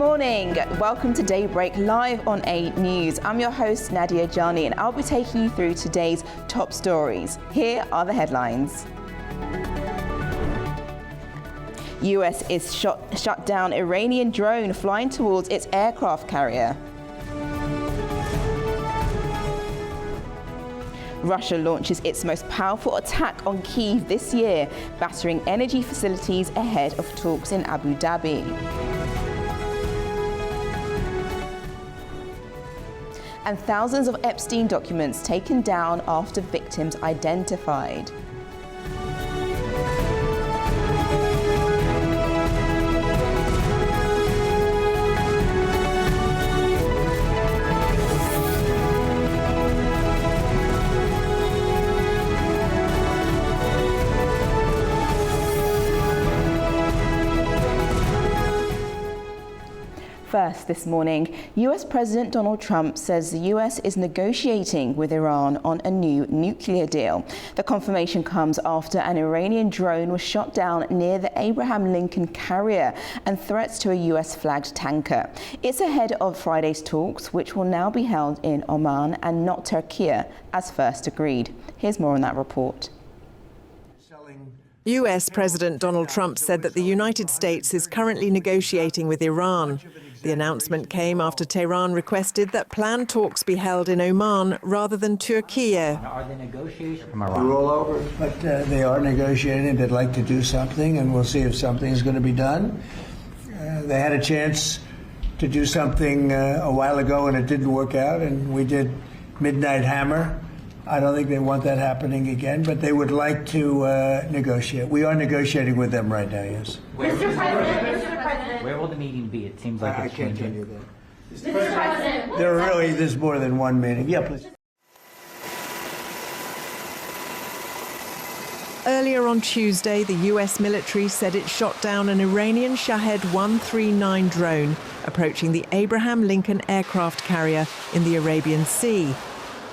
morning. Welcome to Daybreak live on 8 News. I'm your host Nadia Jani and I'll be taking you through today's top stories. Here are the headlines. US is shut down Iranian drone flying towards its aircraft carrier. Russia launches its most powerful attack on Kyiv this year, battering energy facilities ahead of talks in Abu Dhabi. And thousands of Epstein documents taken down after victims identified. First this morning, US President Donald Trump says the US is negotiating with Iran on a new nuclear deal. The confirmation comes after an Iranian drone was shot down near the Abraham Lincoln carrier and threats to a US-flagged tanker. It's ahead of Friday's talks, which will now be held in Oman and not Turkey, as first agreed. Here's more on that report. US President Donald Trump said that the United States is currently negotiating with Iran. The announcement came after Tehran requested that planned talks be held in Oman rather than Turkey. Are the negotiations from Iran? We're all over, but they are negotiating. They'd like to do something, and we'll see if something is going to be done. They had a chance to do something a while ago, and it didn't work out, and we did Midnight Hammer. I don't think they want that happening again, but they would like to negotiate. We are negotiating with them right now, yes. Mr. President, where will the meeting be? It seems like it's changing. I can't tell you that. Mr. President. There's more than one meeting. Yeah, please. Earlier on Tuesday, the US military said it shot down an Iranian Shahed 139 drone approaching the Abraham Lincoln aircraft carrier in the Arabian Sea.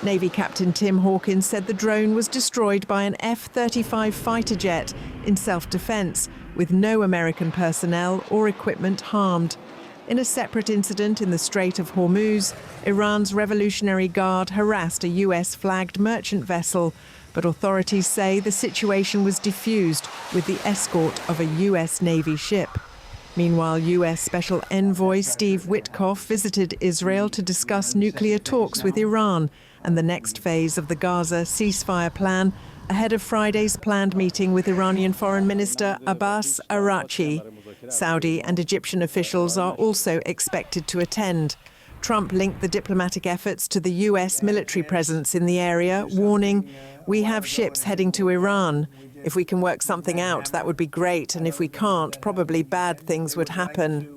Navy Captain Tim Hawkins said the drone was destroyed by an F-35 fighter jet in self-defense, with no American personnel or equipment harmed. In a separate incident in the Strait of Hormuz, Iran's Revolutionary Guard harassed a US-flagged merchant vessel, but authorities say the situation was diffused with the escort of a US Navy ship. Meanwhile, US Special Envoy Steve Witkoff visited Israel to discuss nuclear talks with Iran and the next phase of the Gaza ceasefire plan ahead of Friday's planned meeting with Iranian Foreign Minister Abbas Araghchi. Saudi and Egyptian officials are also expected to attend. Trump linked the diplomatic efforts to the US military presence in the area, warning, "We have ships heading to Iran. If we can work something out, that would be great, and if we can't, probably bad things would happen."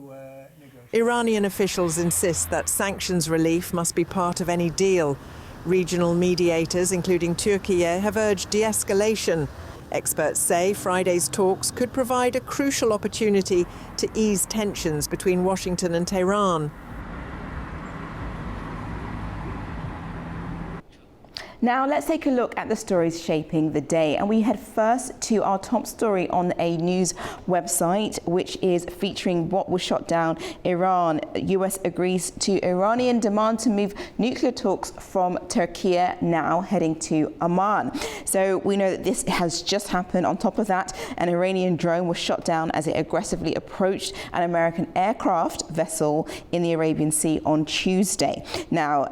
Iranian officials insist that sanctions relief must be part of any deal. Regional mediators, including Turkey, have urged de-escalation. Experts say Friday's talks could provide a crucial opportunity to ease tensions between Washington and Tehran. Now let's take a look at the stories shaping the day, and we head first to our top story on a news website, which is featuring what was shot down Iran. US agrees to Iranian demand to move nuclear talks from Turkey, now heading to Oman. So we know that this has just happened. On top of that, an Iranian drone was shot down as it aggressively approached an American aircraft vessel in the Arabian Sea on Tuesday. Now,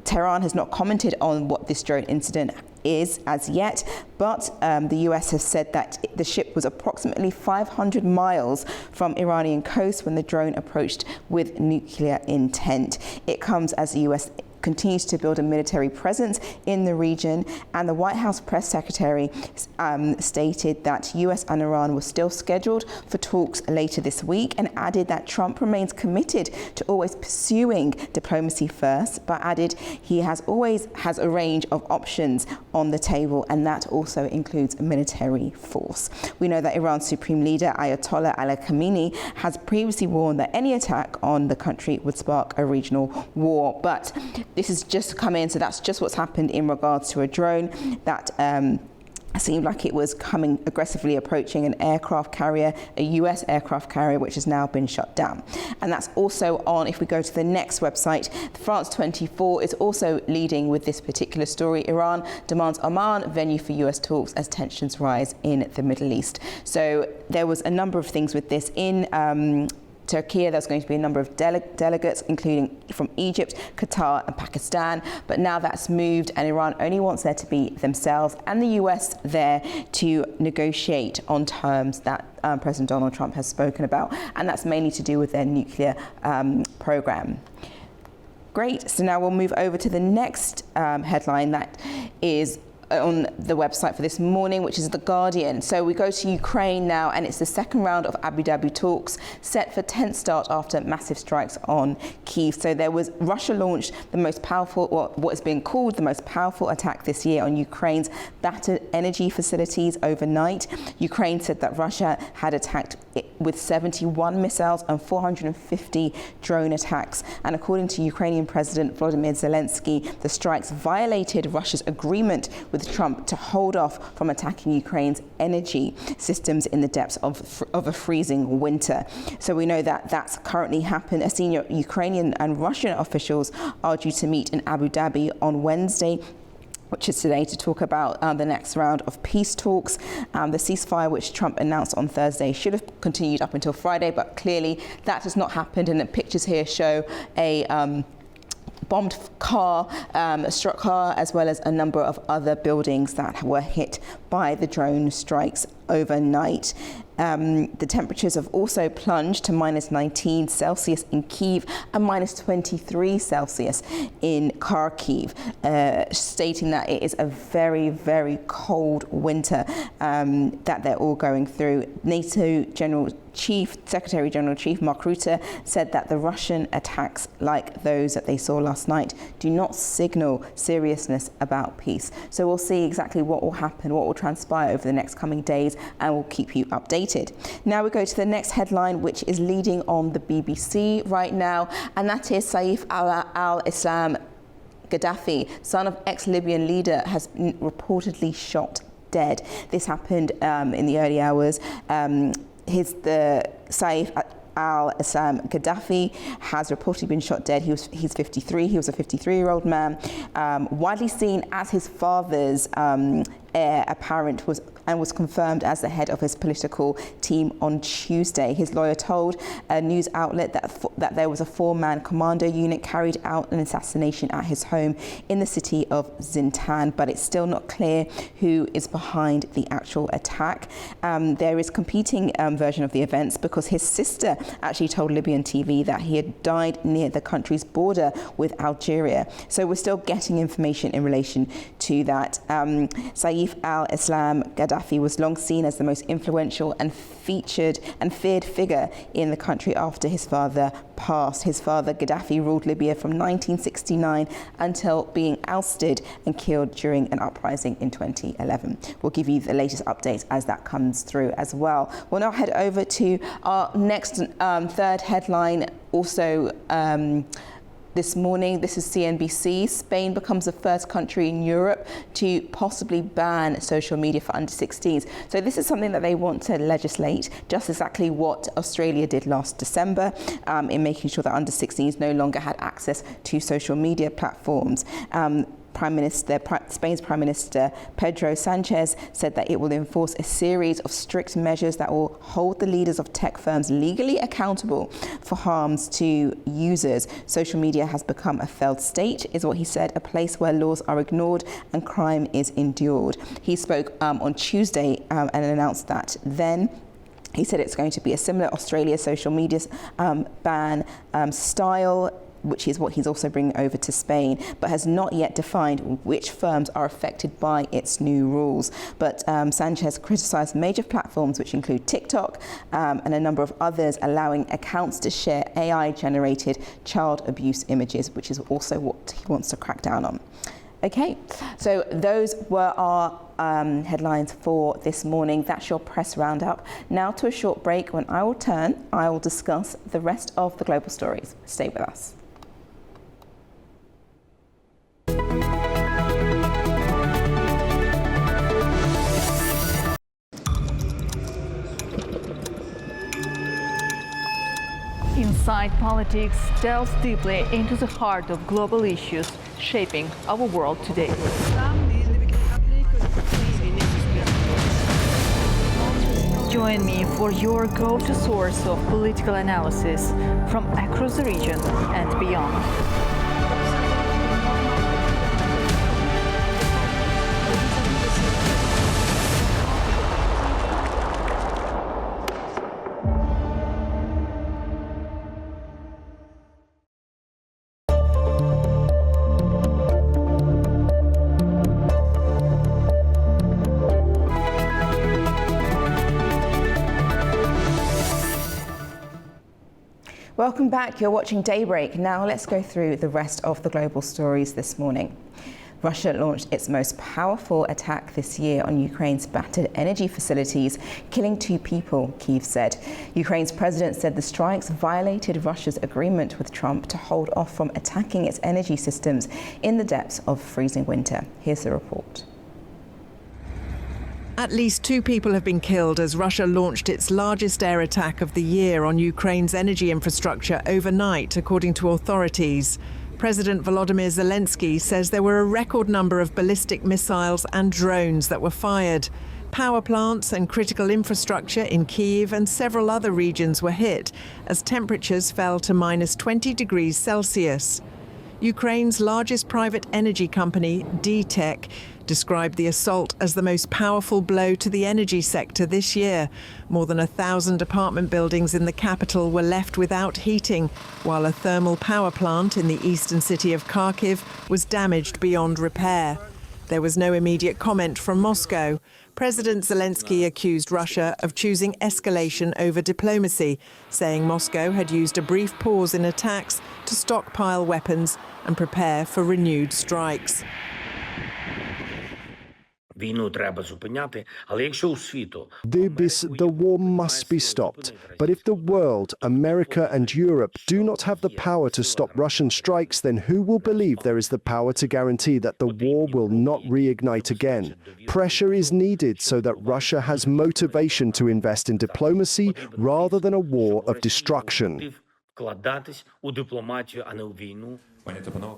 Tehran has not commented on what this drone incident is as yet, but the US has said that the ship was approximately 500 miles from Iranian coast when the drone approached with nuclear intent. It comes as the US continues to build a military presence in the region, and the White House press secretary stated that US and Iran were still scheduled for talks later this week, and added that Trump remains committed to always pursuing diplomacy first, but added he always has a range of options on the table, and that also includes a military force. We know that Iran's supreme leader Ayatollah Ali Khamenei has previously warned that any attack on the country would spark a regional war, but this has just come in, so that's just what's happened in regards to a drone that seemed like it was coming aggressively approaching an aircraft carrier, a US aircraft carrier, which has now been shut down. And that's also on, if we go to the next website, France 24 is also leading with this particular story. Iran demands Oman venue for US talks as tensions rise in the Middle East. So there was a number of things with this. In Turkey, there's going to be a number of delegates, including from Egypt, Qatar and Pakistan. But now that's moved, and Iran only wants there to be themselves and the US there to negotiate on terms that President Donald Trump has spoken about. And that's mainly to do with their nuclear program. Great. So now we'll move over to the next headline that is on the website for this morning, which is The Guardian. So we go to Ukraine now, and it's the second round of Abu Dhabi talks set for tense start after massive strikes on Kyiv. So Russia launched the most powerful, what is being called the most powerful attack this year on Ukraine's battered energy facilities overnight. Ukraine said that Russia had attacked it with 71 missiles and 450 drone attacks. And according to Ukrainian President Volodymyr Zelensky, the strikes violated Russia's agreement with Trump to hold off from attacking Ukraine's energy systems in the depths of a freezing winter. So we know that that's currently happened. Senior Ukrainian and Russian officials are due to meet in Abu Dhabi on Wednesday, which is today, to talk about the next round of peace talks. The ceasefire, which Trump announced on Thursday, should have continued up until Friday, but clearly that has not happened. And the pictures here show a bombed car, a struck car, as well as a number of other buildings that were hit by the drone strikes overnight. The temperatures have also plunged to minus 19 Celsius in Kyiv and minus 23 Celsius in Kharkiv, stating that it is a very, very cold winter that they're all going through. NATO Secretary General Chief Mark Rutte said that the Russian attacks, like those that they saw last night, do not signal seriousness about peace. So we'll see exactly what will happen, what will transpire over the next coming days, and we'll keep you updated. Now we go to the next headline, which is leading on the BBC right now, and that is Saif al-Islam Gaddafi, son of ex-Libyan leader, has been reportedly shot dead. This happened in the early hours. Saif al-Islam Gaddafi has reportedly been shot dead. He's 53. He was a 53-year-old man, widely seen as his father's heir apparent, was confirmed as the head of his political team on Tuesday. His lawyer told a news outlet that there was a 4-man commando unit carried out an assassination at his home in the city of Zintan, but it's still not clear who is behind the actual attack. There is competing version of the events, because his sister actually told Libyan TV that he had died near the country's border with Algeria. So we're still getting information in relation to that. Saif al-Islam Gaddafi was long seen as the most influential and featured and feared figure in the country after his father passed. His father, Gaddafi, ruled Libya from 1969 until being ousted and killed during an uprising in 2011. We'll give you the latest updates as that comes through as well. We'll now head over to our next third headline, also this morning. This is CNBC. Spain becomes the first country in Europe to possibly ban social media for under 16s. So this is something that they want to legislate, just exactly what Australia did last December, in making sure that under 16s no longer had access to social media platforms. Spain's Prime Minister Pedro Sanchez said that it will enforce a series of strict measures that will hold the leaders of tech firms legally accountable for harms to users. Social media has become a failed state, is what he said, a place where laws are ignored and crime is endured. He spoke on Tuesday and announced that then. He said it's going to be a similar Australia social media ban style, which is what he's also bringing over to Spain, but has not yet defined which firms are affected by its new rules. But Sanchez criticised major platforms, which include TikTok and a number of others, allowing accounts to share AI-generated child abuse images, which is also what he wants to crack down on. Okay, so those were our headlines for this morning. That's your press roundup. Now to a short break. When I will return, I will discuss the rest of the global stories. Stay with us. Inside Politics delves deeply into the heart of global issues shaping our world today. Join me for your go-to source of political analysis from across the region and beyond. Welcome back. You're watching Daybreak. Now let's go through the rest of the global stories this morning. Russia launched its most powerful attack this year on Ukraine's battered energy facilities, killing 2 people, Kyiv said. Ukraine's president said the strikes violated Russia's agreement with Trump to hold off from attacking its energy systems in the depths of freezing winter. Here's the report. At least 2 people have been killed as Russia launched its largest air attack of the year on Ukraine's energy infrastructure overnight, according to authorities. President Volodymyr Zelensky says there were a record number of ballistic missiles and drones that were fired. Power plants and critical infrastructure in Kyiv and several other regions were hit as temperatures fell to -20 degrees Celsius. Ukraine's largest private energy company, Daybreak, described the assault as the most powerful blow to the energy sector this year. More than 1,000 apartment buildings in the capital were left without heating, while a thermal power plant in the eastern city of Kharkiv was damaged beyond repair. There was no immediate comment from Moscow. President Zelensky accused Russia of choosing escalation over diplomacy, saying Moscow had used a brief pause in attacks to stockpile weapons and prepare for renewed strikes. The war must be stopped. But if the world, America and Europe do not have the power to stop Russian strikes, then who will believe there is the power to guarantee that the war will not reignite again? Pressure is needed so that Russia has motivation to invest in diplomacy rather than a war of destruction.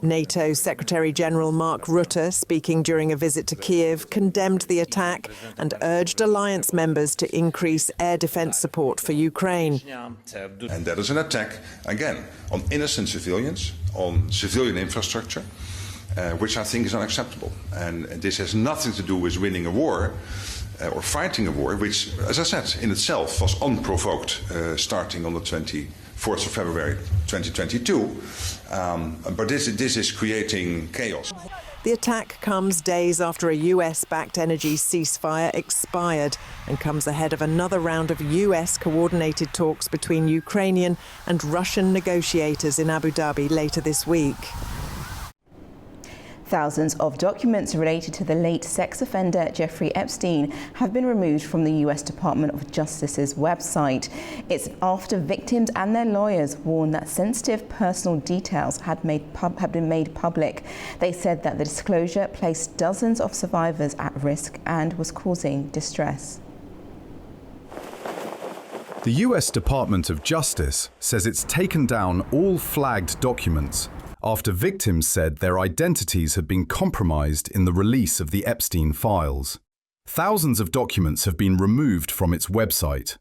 NATO Secretary-General Mark Rutte, speaking during a visit to Kyiv, condemned the attack and urged alliance members to increase air defense support for Ukraine. And that is an attack, again, on innocent civilians, on civilian infrastructure, which I think is unacceptable. And this has nothing to do with winning a war or fighting a war, which, as I said, in itself was unprovoked, starting on the 24th of February 2022. But this is creating chaos. The attack comes days after a US-backed energy ceasefire expired and comes ahead of another round of US-coordinated talks between Ukrainian and Russian negotiators in Abu Dhabi later this week. Thousands of documents related to the late sex offender Jeffrey Epstein have been removed from the US Department of Justice's website. It's after victims and their lawyers warned that sensitive personal details had been made public. They said that the disclosure placed dozens of survivors at risk and was causing distress. The US Department of Justice says it's taken down all flagged documents after victims said their identities had been compromised in the release of the Epstein files. Thousands of documents have been removed from its website.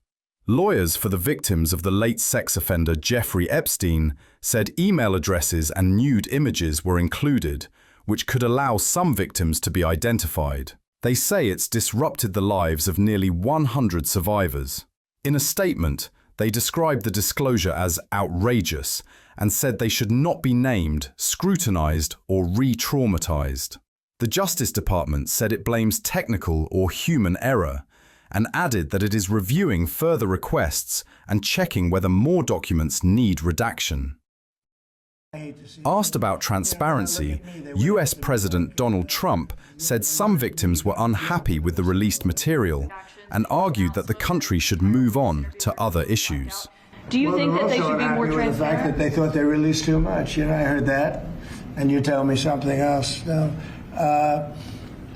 Lawyers for the victims of the late sex offender Jeffrey Epstein said email addresses and nude images were included, which could allow some victims to be identified. They say it's disrupted the lives of nearly 100 survivors. In a statement, they described the disclosure as outrageous and said they should not be named, scrutinized, or re-traumatized. The Justice Department said it blames technical or human error and added that it is reviewing further requests and checking whether more documents need redaction. Asked about transparency, US President Donald Trump said some victims were unhappy with the released material and argued that the country should move on to other issues. Do you think that they should be more transparent? The fact that they thought they released too much. I heard that, and you tell me something else. No,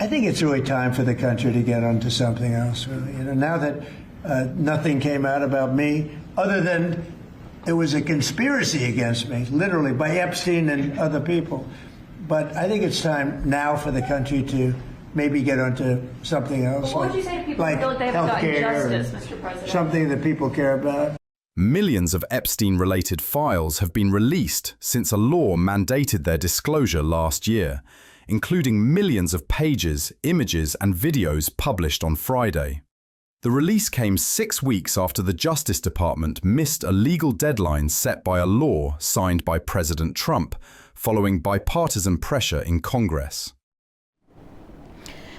I think it's really time for the country to get onto something else. Really, now that nothing came out about me, other than It was a conspiracy against me, literally, by Epstein and other people. But I think it's time now for the country to maybe get onto something else. What would you say to people like who feel like they haven't gotten healthcare justice, Mr. President? Something that people care about. Millions of Epstein-related files have been released since a law mandated their disclosure last year, including millions of pages, images and videos published on Friday. The release came 6 weeks after the Justice Department missed a legal deadline set by a law signed by President Trump, following bipartisan pressure in Congress.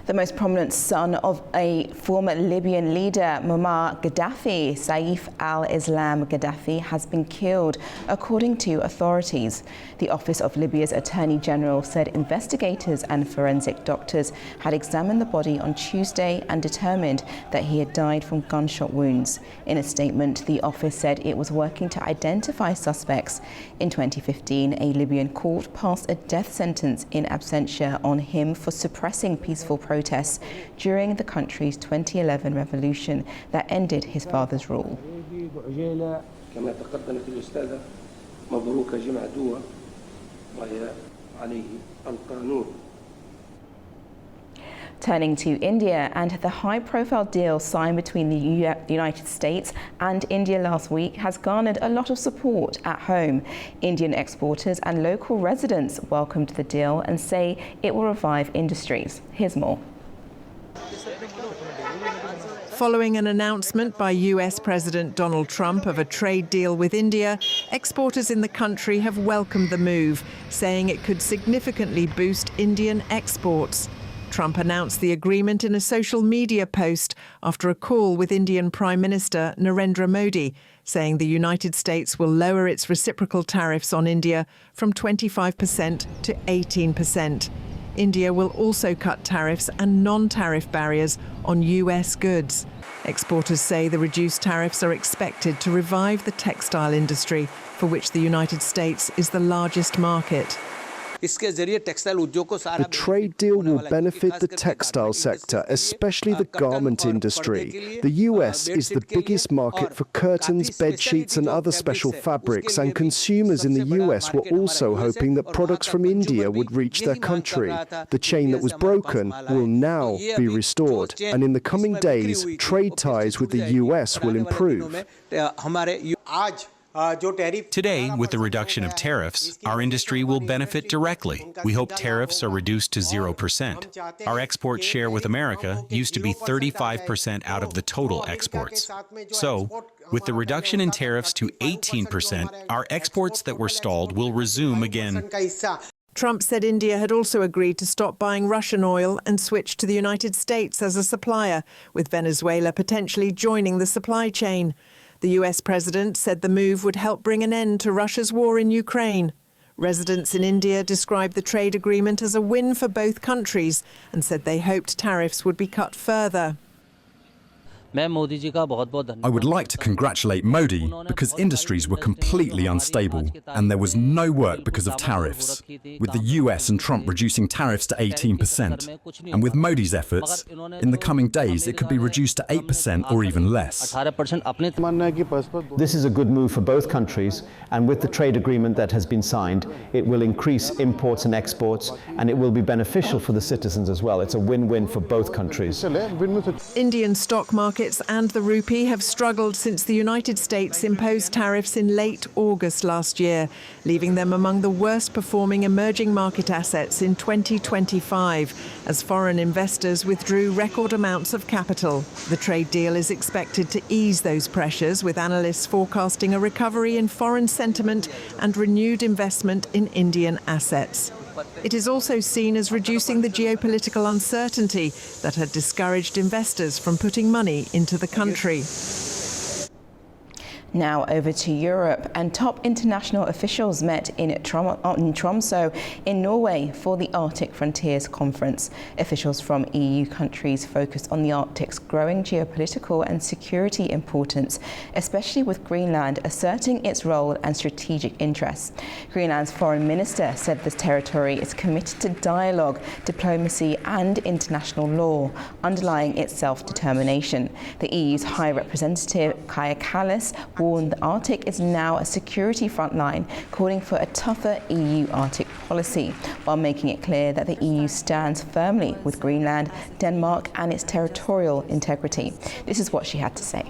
The most prominent son of a former Libyan leader, Muammar Gaddafi, Saif al-Islam Gaddafi, has been killed, according to authorities. The Office of Libya's Attorney General said investigators and forensic doctors had examined the body on Tuesday and determined that he had died from gunshot wounds. In a statement, the office said it was working to identify suspects. In 2015, a Libyan court passed a death sentence in absentia on him for suppressing peaceful protests during the country's 2011 revolution that ended his father's rule. Turning to India, and the high-profile deal signed between the United States and India last week has garnered a lot of support at home. Indian exporters and local residents welcomed the deal and say it will revive industries. Here's more. Following an announcement by US President Donald Trump of a trade deal with India, exporters in the country have welcomed the move, saying it could significantly boost Indian exports. Trump announced the agreement in a social media post after a call with Indian Prime Minister Narendra Modi, saying the United States will lower its reciprocal tariffs on India from 25% to 18%. India will also cut tariffs and non-tariff barriers on US goods. Exporters say the reduced tariffs are expected to revive the textile industry, for which the United States is the largest market. The trade deal will benefit the textile sector, especially the garment industry. The US is the biggest market for curtains, bed sheets and other special fabrics, and consumers in the US were also hoping that products from India would reach their country. The chain that was broken will now be restored, and in the coming days, trade ties with the US will improve. Today, with the reduction of tariffs, our industry will benefit directly. We hope tariffs are reduced to 0%. Our export share with America used to be 35% out of the total exports. So, with the reduction in tariffs to 18%, our exports that were stalled will resume again. Trump said India had also agreed to stop buying Russian oil and switch to the United States as a supplier, with Venezuela potentially joining the supply chain. The US president said the move would help bring an end to Russia's war in Ukraine. Residents in India described the trade agreement as a win for both countries and said they hoped tariffs would be cut further. I would like to congratulate Modi because industries were completely unstable and there was no work because of tariffs. With the US and Trump reducing tariffs to 18%, and with Modi's efforts, in the coming days it could be reduced to 8% or even less. This is a good move for both countries, and with the trade agreement that has been signed, it will increase imports and exports, and it will be beneficial for the citizens as well. It's a win-win for both countries. Indian stock markets and the rupee have struggled since the United States imposed tariffs in late August last year, leaving them among the worst performing emerging market assets in 2025, as foreign investors withdrew record amounts of capital. The trade deal is expected to ease those pressures, with analysts forecasting a recovery in foreign sentiment and renewed investment in Indian assets. It is also seen as reducing the geopolitical uncertainty that had discouraged investors from putting money into the country. Now over to Europe, and top international officials met in Tromsø in Norway for the Arctic Frontiers Conference. Officials from EU countries focused on the Arctic's growing geopolitical and security importance, especially with Greenland asserting its role and strategic interests. Greenland's foreign minister said the territory is committed to dialogue, diplomacy and international law, underlying its self-determination. The EU's High Representative Kaja Kallas warned the Arctic is now a security frontline, calling for a tougher EU Arctic policy, while making it clear that the EU stands firmly with Greenland, Denmark and its territorial integrity. This is what she had to say.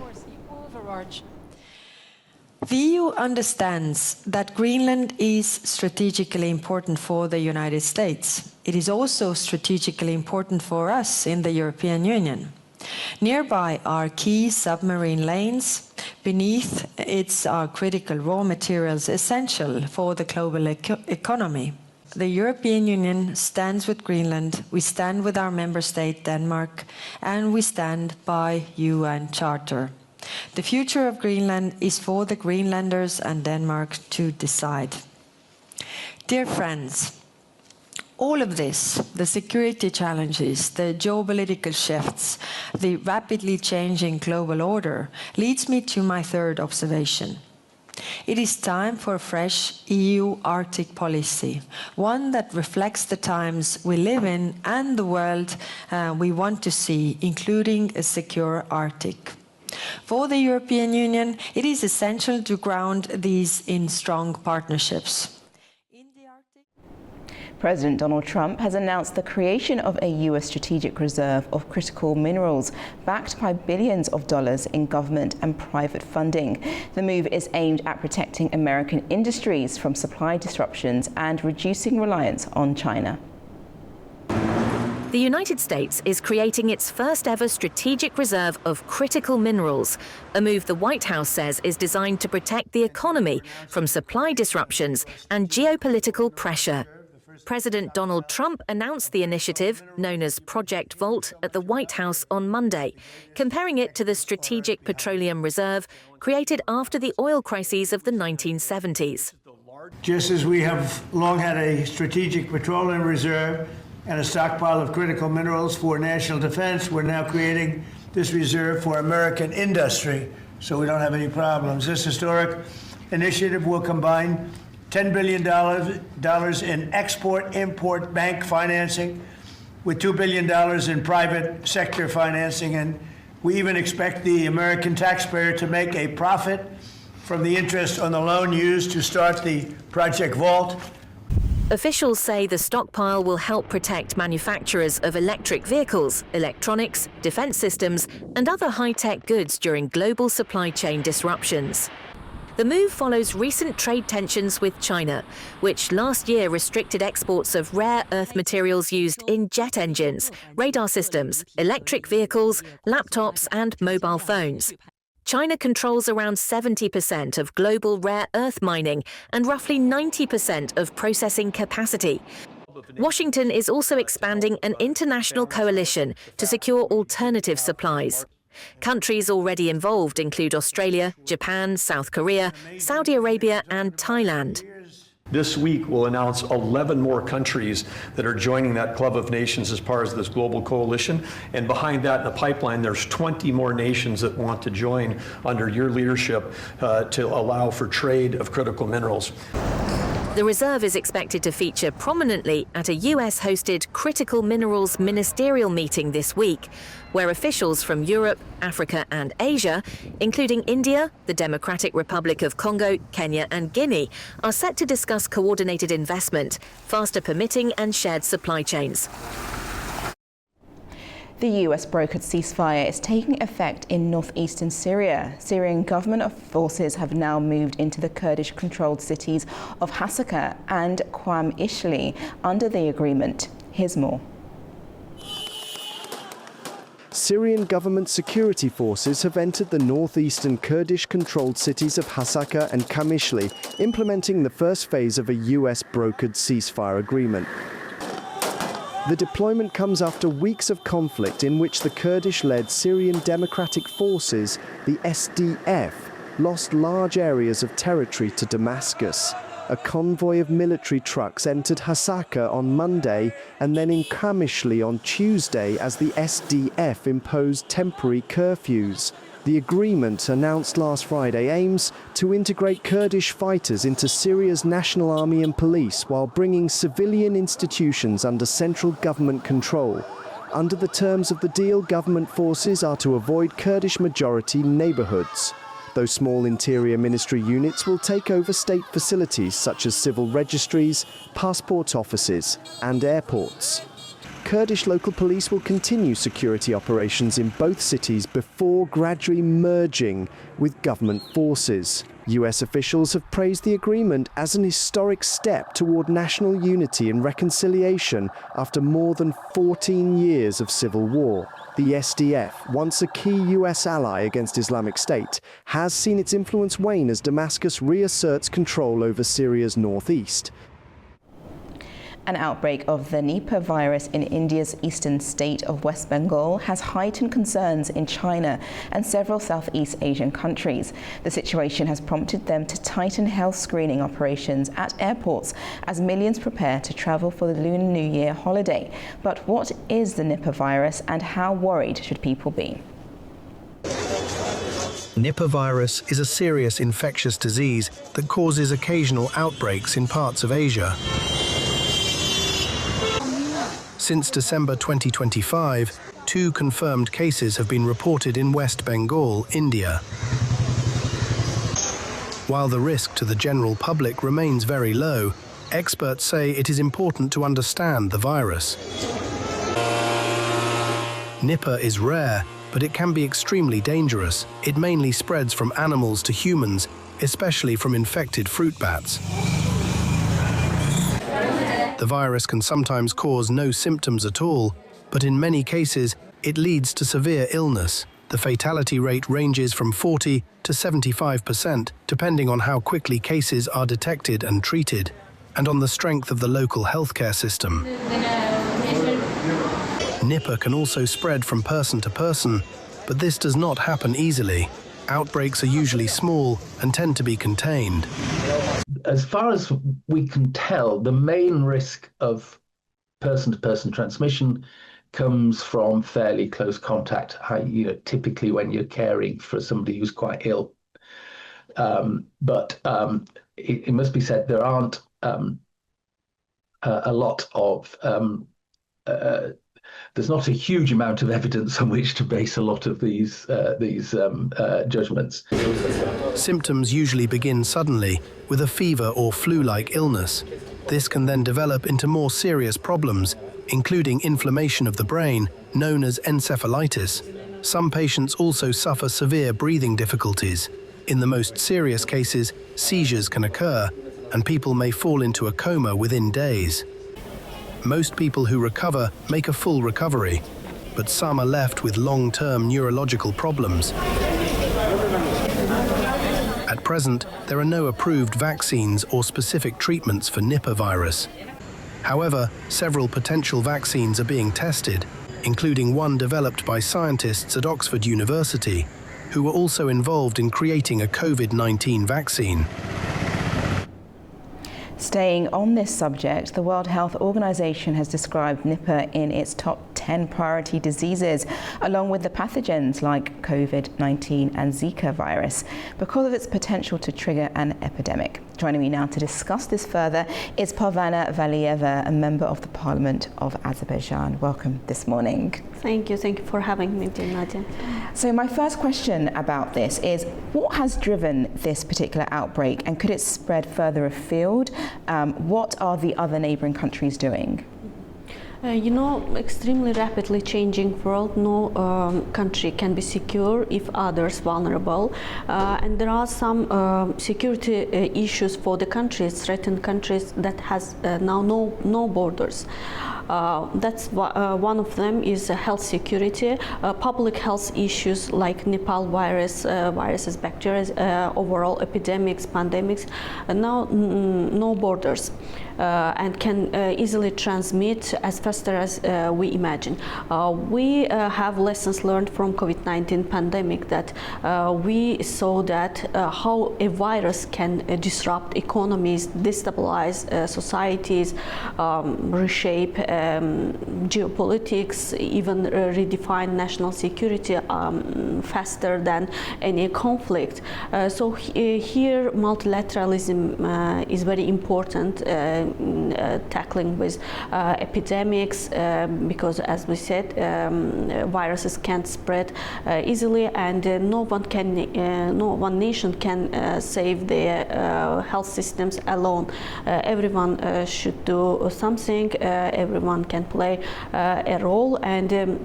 The EU understands that Greenland is strategically important for the United States. It is also strategically important for us in the European Union. Nearby are key submarine lanes. Beneath it are critical raw materials essential for the global economy. The European Union stands with Greenland, we stand with our member state Denmark, and we stand by UN Charter. The future of Greenland is for the Greenlanders and Denmark to decide. Dear friends, all of this, the security challenges, the geopolitical shifts, the rapidly changing global order, leads me to my third observation. It is time for a fresh EU Arctic policy, one that reflects the times we live in and the world we want to see, including a secure Arctic. For the European Union, it is essential to ground these in strong partnerships. President Donald Trump has announced the creation of a U.S. strategic reserve of critical minerals, backed by billions of dollars in government and private funding. The move is aimed at protecting American industries from supply disruptions and reducing reliance on China. The United States is creating its first ever strategic reserve of critical minerals, a move the White House says is designed to protect the economy from supply disruptions and geopolitical pressure. President Donald Trump announced the initiative, known as Project Vault, at the White House on Monday, comparing it to the Strategic Petroleum Reserve created after the oil crises of the 1970s. Just as we have long had a strategic petroleum reserve and a stockpile of critical minerals for national defense, we're now creating this reserve for American industry, so we don't have any problems. This historic initiative will combine $10 billion in export-import bank financing with $2 billion in private sector financing, and we even expect the American taxpayer to make a profit from the interest on the loan used to start the Project Vault. Officials say the stockpile will help protect manufacturers of electric vehicles, electronics, defense systems, and other high-tech goods during global supply chain disruptions. The move follows recent trade tensions with China, which last year restricted exports of rare earth materials used in jet engines, radar systems, electric vehicles, laptops, and mobile phones. China controls around 70% of global rare earth mining and roughly 90% of processing capacity. Washington is also expanding an international coalition to secure alternative supplies. Countries already involved include Australia, Japan, South Korea, Saudi Arabia, and Thailand. This week, we'll announce 11 more countries that are joining that club of nations as part of this global coalition. And behind that in the pipeline, there's 20 more nations that want to join under your leadership to allow for trade of critical minerals. The reserve is expected to feature prominently at a US-hosted critical minerals ministerial meeting this week, where officials from Europe, Africa and Asia, including India, the Democratic Republic of Congo, Kenya and Guinea, are set to discuss coordinated investment, faster permitting and shared supply chains. The US brokered ceasefire is taking effect in northeastern Syria. Syrian government forces have now moved into the Kurdish-controlled cities of Hasaka and Qam Ishli under the agreement. Here's more. Syrian government security forces have entered the northeastern Kurdish-controlled cities of Hasaka and Qam Ishli, implementing the first phase of a US brokered ceasefire agreement. The deployment comes after weeks of conflict in which the Kurdish-led Syrian Democratic Forces, the SDF, lost large areas of territory to Damascus. A convoy of military trucks entered Hasaka on Monday and then in Qam Ishli on Tuesday as the SDF imposed temporary curfews. The agreement, announced last Friday, aims to integrate Kurdish fighters into Syria's national army and police while bringing civilian institutions under central government control. Under the terms of the deal, government forces are to avoid Kurdish-majority neighborhoods. Those small interior ministry units will take over state facilities such as civil registries, passport offices and airports. Kurdish local police will continue security operations in both cities before gradually merging with government forces. US officials have praised the agreement as an historic step toward national unity and reconciliation after more than 14 years of civil war. The SDF, once a key US ally against Islamic State, has seen its influence wane as Damascus reasserts control over Syria's northeast. An outbreak of the Nipah virus in India's eastern state of West Bengal has heightened concerns in China and several Southeast Asian countries. The situation has prompted them to tighten health screening operations at airports as millions prepare to travel for the Lunar New Year holiday. But what is the Nipah virus and how worried should people be? Nipah virus is a serious infectious disease that causes occasional outbreaks in parts of Asia. Since December 2025, 2 confirmed cases have been reported in West Bengal, India. While the risk to the general public remains very low, experts say it is important to understand the virus. Nipah is rare, but it can be extremely dangerous. It mainly spreads from animals to humans, especially from infected fruit bats. The virus can sometimes cause no symptoms at all, but in many cases, it leads to severe illness. The fatality rate ranges from 40 to 75%, depending on how quickly cases are detected and treated, and on the strength of the local healthcare system. Nipah can also spread from person to person, but this does not happen easily. Outbreaks are usually small and tend to be contained. As far as we can tell, the main risk of person-to-person transmission comes from fairly close contact, typically when you're caring for somebody who's quite ill. But it must be said there aren't a lot of there's not a huge amount of evidence on which to base a lot of these judgments. Symptoms usually begin suddenly with a fever or flu-like illness. This can then develop into more serious problems, including inflammation of the brain, known as encephalitis. Some patients also suffer severe breathing difficulties. In the most serious cases, seizures can occur, and people may fall into a coma within days. Most people who recover make a full recovery, but some are left with long-term neurological problems. At present, there are no approved vaccines or specific treatments for Nipah virus. However, several potential vaccines are being tested, including one developed by scientists at Oxford University, who were also involved in creating a COVID-19 vaccine. Staying on this subject, the World Health Organization has described Nipah in its top 10 priority diseases, along with the pathogens like COVID-19 and Zika virus, because of its potential to trigger an epidemic. Joining me now to discuss this further is Parvana Valieva, a member of the Parliament of Azerbaijan. Welcome this morning. Thank you for having me, dear Nadia. So my first question about this is, what has driven this particular outbreak, and could it spread further afield? What are the other neighbouring countries doing? Extremely rapidly changing world, no country can be secure if others vulnerable. And there are some security issues for the countries, threatened countries that has now no borders. That's one of them is health security, public health issues like Nipah virus, viruses, bacteria, overall epidemics, pandemics, now no borders. And can easily transmit as faster as we imagine. We have lessons learned from COVID-19 pandemic that we saw that how a virus can disrupt economies, destabilize societies, reshape geopolitics, even redefine national security faster than any conflict. So here multilateralism is very important in tackling with epidemics, because as we said, viruses can't spread easily, and no one nation can save their health systems alone. Everyone should do something, everyone can play a role, and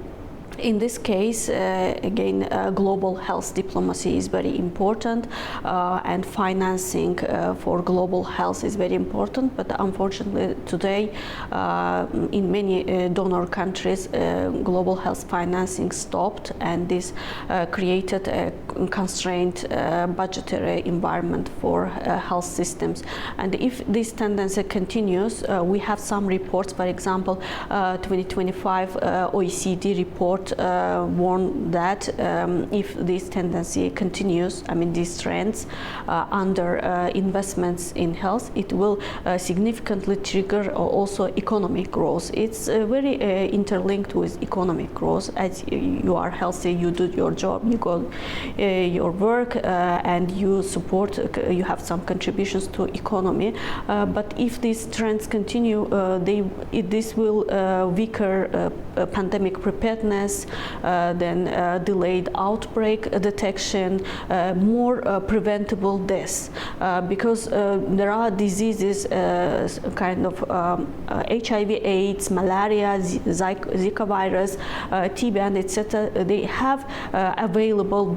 in this case, again, global health diplomacy is very important, and financing for global health is very important. But unfortunately, today, in many donor countries, global health financing stopped, and this created a constrained budgetary environment for health systems. And if this tendency continues, we have some reports, for example, 2025 OECD report warned that if this tendency continues, I mean these trends under investments in health, it will significantly trigger also economic growth. It's very interlinked with economic growth. As you are healthy, you do your job, you go your work, and you support, you have some contributions to economy. But if these trends continue, this will weaker pandemic preparedness, then delayed outbreak detection, more preventable deaths, because there are diseases kind of HIV/AIDS, malaria, Zika virus, TB, and etc. They have available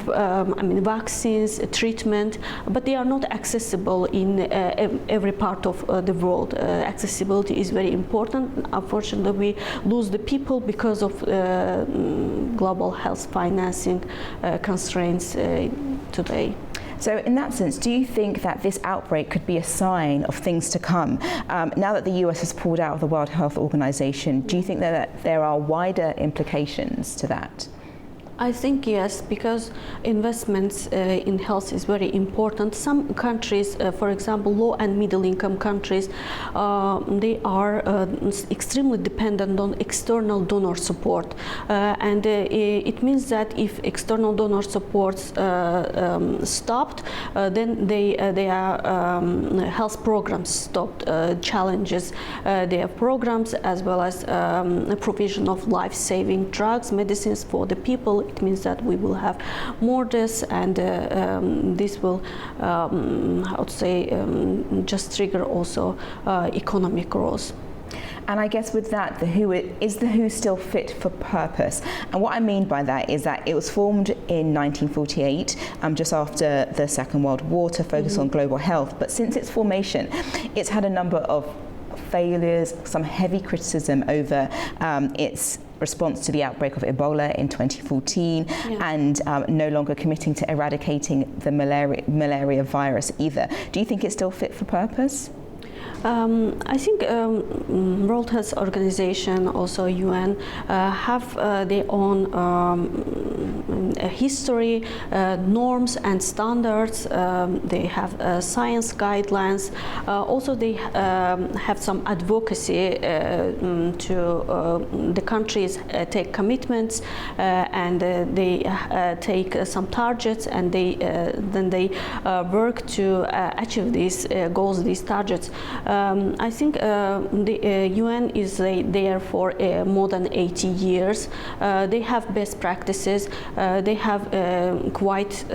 vaccines, treatment, but they are not accessible in every part of the world. Accessibility is very important. Unfortunately, we lose the people because of global health financing constraints today. So in that sense, do you think that this outbreak could be a sign of things to come? Now that the US has pulled out of the World Health Organization, do you think that there are wider implications to that? I think yes, because investments in health is very important. Some countries, for example, low and middle income countries, they are extremely dependent on external donor support. And it means that if external donor supports stopped, then their health programs stopped, challenges their programs, as well as provision of life-saving drugs, medicines for the people. It means that we will have more deaths, and this will, I would say, just trigger also economic growth. And I guess with that, is the WHO still fit for purpose? And what I mean by that is that it was formed in 1948, just after the Second World War, to focus on global health. But since its formation, it's had a number of failures, some heavy criticism over its response to the outbreak of Ebola in 2014, and no longer committing to eradicating the malaria virus either. Do you think it's still fit for purpose? I think World Health Organization, also UN, have their own history, norms and standards. They have science guidelines. Also, they have some advocacy to the countries take commitments, and they take some targets, and then they work to achieve these goals, these targets. I think the UN is there for more than 80 years. They have best practices. They have quite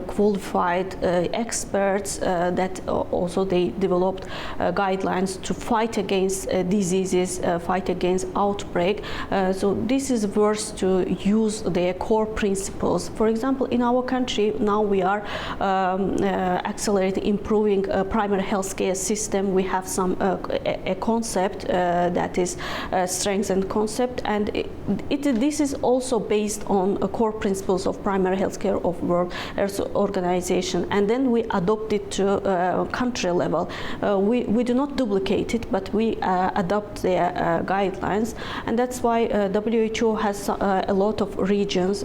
qualified experts that also they developed guidelines to fight against diseases, fight against outbreak. So this is worth to use their core principles. For example, in our country now we are accelerating, improving primary healthcare system. We have some a concept that is strengthened concept, and this is also based on core principles of primary healthcare of World Health Organization, and then we adopt it to country level. We do not duplicate it, but we adopt their guidelines, and that's why WHO has a lot of regions,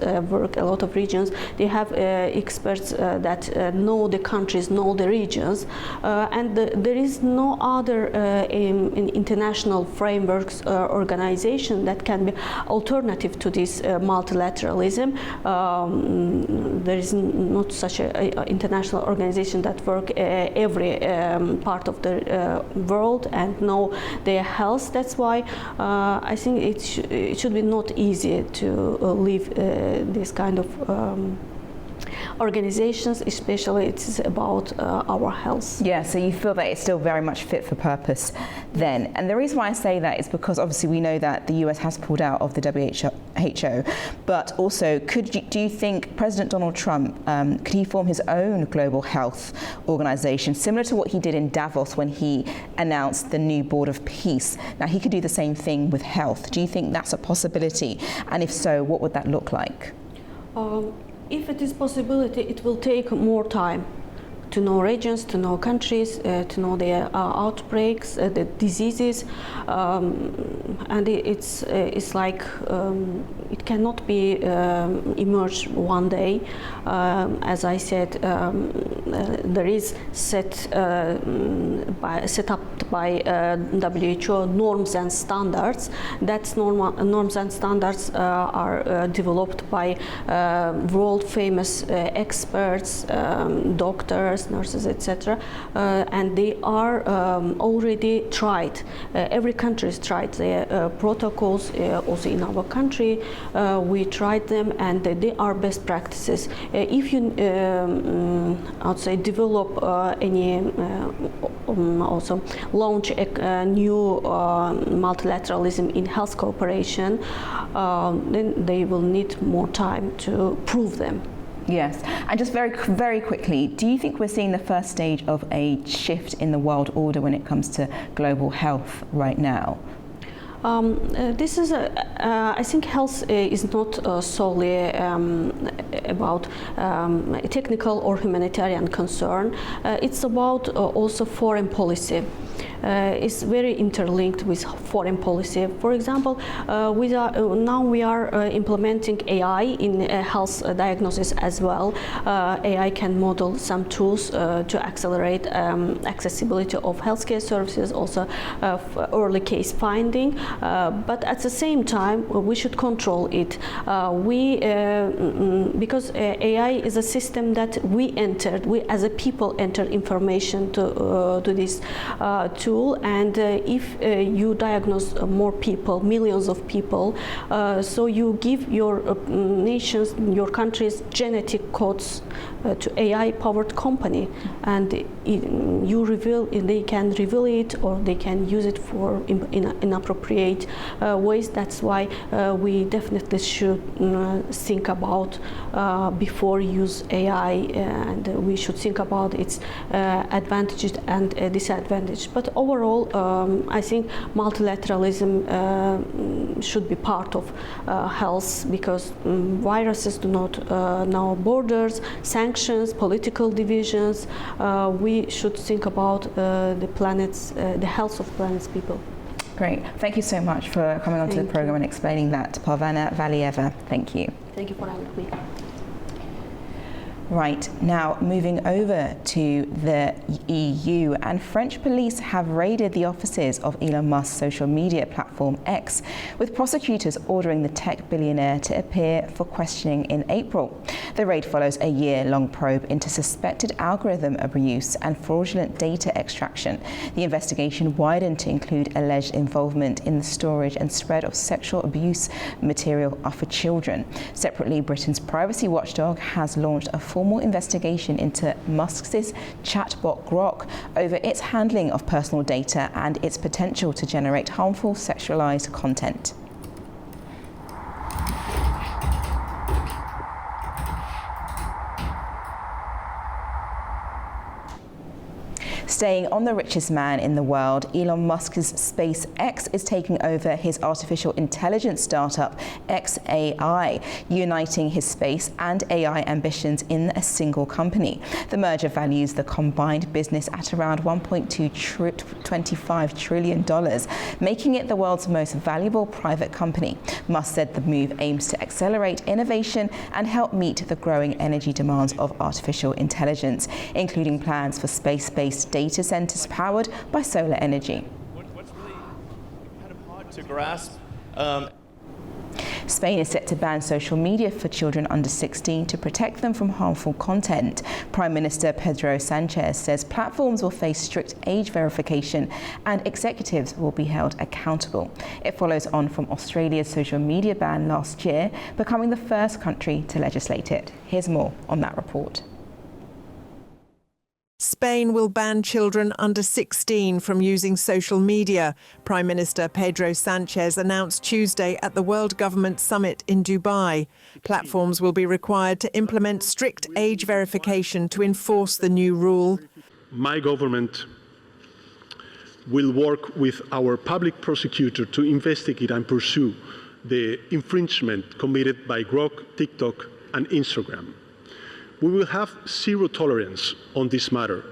They have experts that know the countries, know the regions, and there is no other in international frameworks organization that can be alternative to this multilateralism. There is not such an international organization that work every part of the world and know their health. That's why I think it should be not easy to leave this kind of organizations, especially it's about our health. Yeah, so you feel that it's still very much fit for purpose then. And the reason why I say that is because obviously we know that the US has pulled out of the WHO, but also do you think President Donald Trump, could he form his own global health organization, similar to what he did in Davos when he announced the new Board of Peace? Now, he could do the same thing with health. Do you think that's a possibility? And if so, what would that look like? If it is possibility, it will take more time to know regions, to know countries, to know their outbreaks, the diseases, and it's like it cannot be emerged one day. As I said, there is set up by WHO norms and standards. That norms and standards are developed by world famous experts, doctors, nurses, etc., and they are already tried. Every country has tried their protocols. Also in our country, we tried them, and they are best practices. If you, I'd say, develop any, also launch a new multilateralism in health cooperation, then they will need more time to prove them. Yes, and just very quickly, do you think we're seeing the first stage of a shift in the world order when it comes to global health right now? This is I think health is not solely about a technical or humanitarian concern. It's about also foreign policy. Is very interlinked with foreign policy. For example, now we are implementing AI in health diagnosis as well. AI can model some tools to accelerate accessibility of healthcare services, also early case finding. But at the same time, we should control it. Because AI is a system that we as a people enter information to this tool, and if you diagnose more people, millions of people, so you give your nations, your countries, genetic codes to AI-powered company, and they can reveal it, or they can use it for inappropriate ways. That's why we definitely should think about before use AI, and we should think about its advantages and disadvantages. But overall, I think multilateralism should be part of health, because viruses do not know borders, sanctions, political divisions. We should think about the health of planet's people. Great. Thank you so much for coming onto the program and explaining that, Parvana Valieva. Thank you. Thank you for having me. Right, now moving over to the EU, and French police have raided the offices of Elon Musk's social media platform X, with prosecutors ordering the tech billionaire to appear for questioning in April. The raid follows a year-long probe into suspected algorithm abuse and fraudulent data extraction. The investigation widened to include alleged involvement in the storage and spread of sexual abuse material for children. Separately, Britain's privacy watchdog has launched a formal investigation into Musk's chatbot Grok over its handling of personal data and its potential to generate harmful sexualized content. Staying on the richest man in the world, Elon Musk's SpaceX is taking over his artificial intelligence startup, XAI, uniting his space and AI ambitions in a single company. The merger values the combined business at around $1.25 trillion, making it the world's most valuable private company. Musk said the move aims to accelerate innovation and help meet the growing energy demands of artificial intelligence, including plans for space-based data centers powered by solar energy. What's really kind of hard to grasp. Spain is set to ban social media for children under 16 to protect them from harmful content. Prime Minister Pedro Sanchez says platforms will face strict age verification and executives will be held accountable. It follows on from Australia's social media ban last year, becoming the first country to legislate it. Here's more on that report. Spain will ban children under 16 from using social media. Prime Minister Pedro Sanchez announced Tuesday at the World Government Summit in Dubai. Platforms will be required to implement strict age verification to enforce the new rule. My government will work with our public prosecutor to investigate and pursue the infringement committed by Grok, TikTok, and Instagram. We will have zero tolerance on this matter,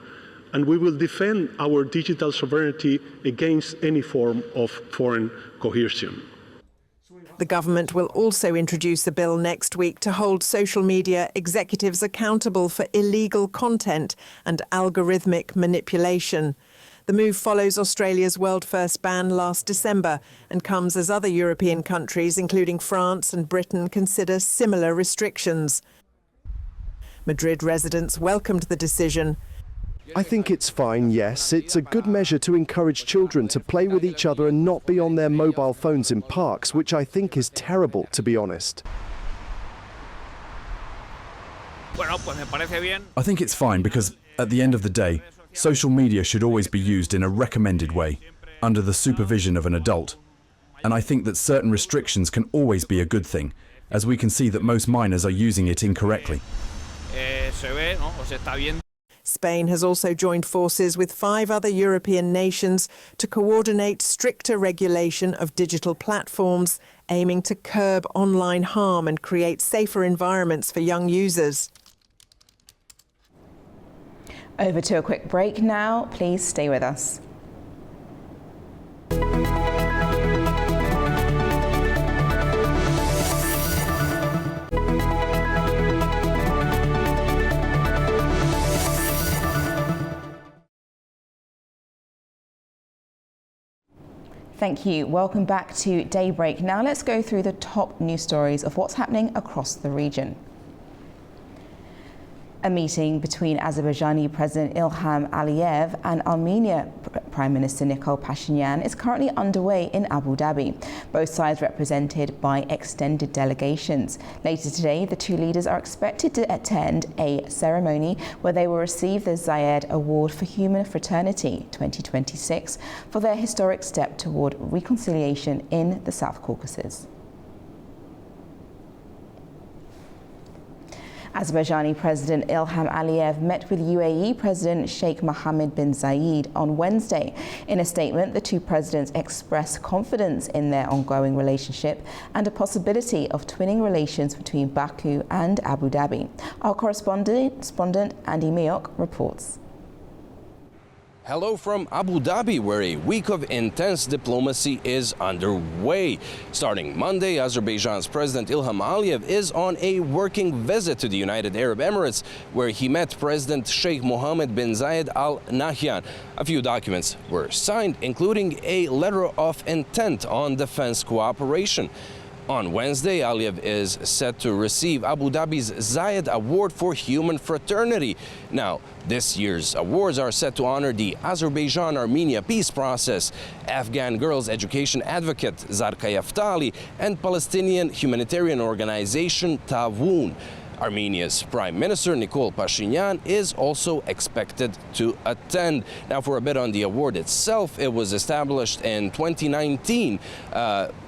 and we will defend our digital sovereignty against any form of foreign coercion. The government will also introduce a bill next week to hold social media executives accountable for illegal content and algorithmic manipulation. The move follows Australia's world-first ban last December and comes as other European countries, including France and Britain, consider similar restrictions. Madrid residents welcomed the decision. I think it's fine, yes. It's a good measure to encourage children to play with each other and not be on their mobile phones in parks, which I think is terrible, to be honest. I think it's fine because, at the end of the day, social media should always be used in a recommended way, under the supervision of an adult. And I think that certain restrictions can always be a good thing, as we can see that most minors are using it incorrectly. Spain has also joined forces with 5 other European nations to coordinate stricter regulation of digital platforms, aiming to curb online harm and create safer environments for young users. Over to a quick break now. Please stay with us. Thank you. Welcome back to Daybreak. Now let's go through the top news stories of what's happening across the region. A meeting between Azerbaijani President Ilham Aliyev and Armenia Prime Minister Nikol Pashinyan is currently underway in Abu Dhabi, both sides represented by extended delegations. Later today, the two leaders are expected to attend a ceremony where they will receive the Zayed Award for Human Fraternity 2026 for their historic step toward reconciliation in the South Caucasus. Azerbaijani President Ilham Aliyev met with UAE President Sheikh Mohammed bin Zayed on Wednesday. In a statement, the two presidents expressed confidence in their ongoing relationship and a possibility of twinning relations between Baku and Abu Dhabi. Our correspondent Andy Miok reports. Hello from Abu Dhabi, where a week of intense diplomacy is underway. Starting Monday, Azerbaijan's President Ilham Aliyev is on a working visit to the United Arab Emirates, where he met President Sheikh Mohammed bin Zayed Al Nahyan. A few documents were signed, including a letter of intent on defense cooperation. On Wednesday, Aliyev is set to receive Abu Dhabi's Zayed Award for Human Fraternity. Now, this year's awards are set to honor the Azerbaijan-Armenia peace process, Afghan girls' education advocate Zarqa Yaftali, and Palestinian humanitarian organization Tawoon. Armenia's Prime Minister Nikol Pashinyan is also expected to attend. Now, for a bit on the award itself, it was established in 2019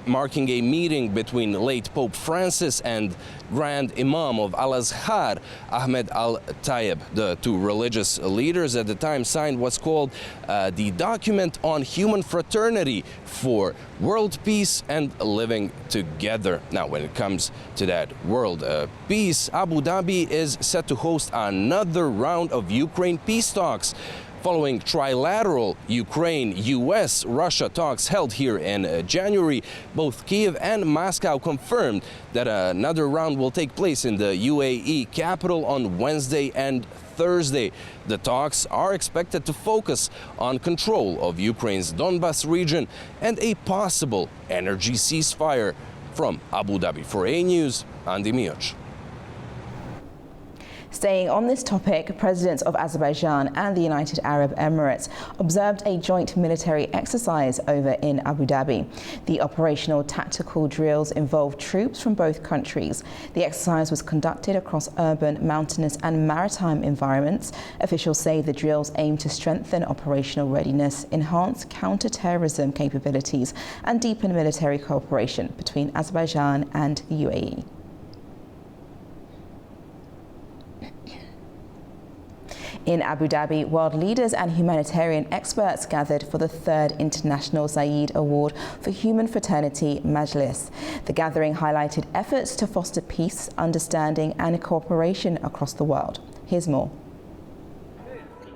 marking a meeting between late Pope Francis and Grand Imam of Al-Azhar, Ahmed Al-Tayeb. The two religious leaders at the time signed what's called the Document on Human Fraternity for World Peace and Living Together. Now, when it comes to that world peace, Abu Dhabi is set to host another round of Ukraine peace talks. Following trilateral Ukraine-US-Russia talks held here in January, both Kiev and Moscow confirmed that another round will take place in the UAE capital on Wednesday and Thursday. The talks are expected to focus on control of Ukraine's Donbas region and a possible energy ceasefire. From Abu Dhabi for A News, Andy Mioch. Staying on this topic, presidents of Azerbaijan and the United Arab Emirates observed a joint military exercise over in Abu Dhabi. The operational tactical drills involved troops from both countries. The exercise was conducted across urban, mountainous and maritime environments. Officials say the drills aim to strengthen operational readiness, enhance counter-terrorism capabilities and deepen military cooperation between Azerbaijan and the UAE. In Abu Dhabi, world leaders and humanitarian experts gathered for the 3rd International Zayed Award for Human Fraternity Majlis. The gathering highlighted efforts to foster peace, understanding and cooperation across the world. Here's more.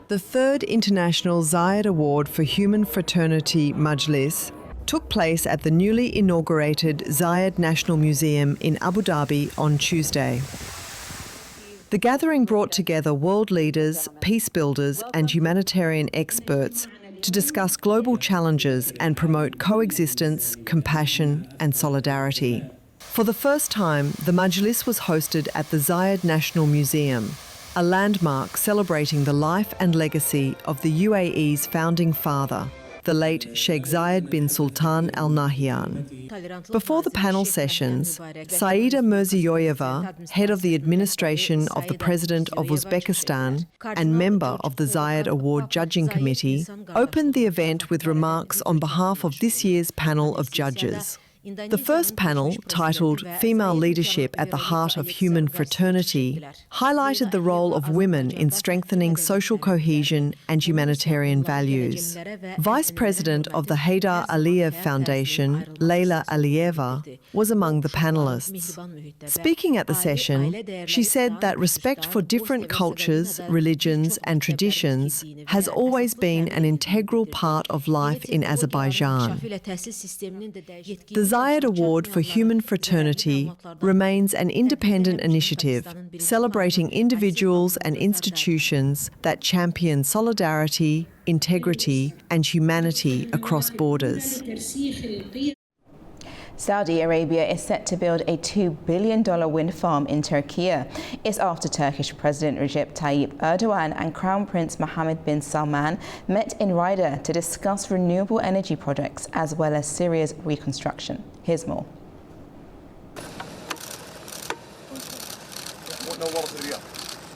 The 3rd International Zayed Award for Human Fraternity Majlis took place at the newly inaugurated Zayed National Museum in Abu Dhabi on Tuesday. The gathering brought together world leaders, peace builders and humanitarian experts to discuss global challenges and promote coexistence, compassion and solidarity. For the first time, the Majlis was hosted at the Zayed National Museum, a landmark celebrating the life and legacy of the UAE's founding father, the late Sheikh Zayed bin Sultan Al Nahyan. Before the panel sessions, Saida Mirziyoyeva, head of the administration of the President of Uzbekistan and member of the Zayed Award Judging Committee, opened the event with remarks on behalf of this year's panel of judges. The first panel, titled Female Leadership at the Heart of Human Fraternity, highlighted the role of women in strengthening social cohesion and humanitarian values. Vice President of the Haydar Aliyev Foundation, Leyla Aliyeva, was among the panellists. Speaking at the session, she said that respect for different cultures, religions and traditions has always been an integral part of life in Azerbaijan. The Zayed Award for Human Fraternity remains an independent initiative celebrating individuals and institutions that champion solidarity, integrity and humanity across borders. Saudi Arabia is set to build a $2 billion wind farm in Turkey. It's after Turkish President Recep Tayyip Erdogan and Crown Prince Mohammed bin Salman met in Riyadh to discuss renewable energy projects as well as Syria's reconstruction. Here's more.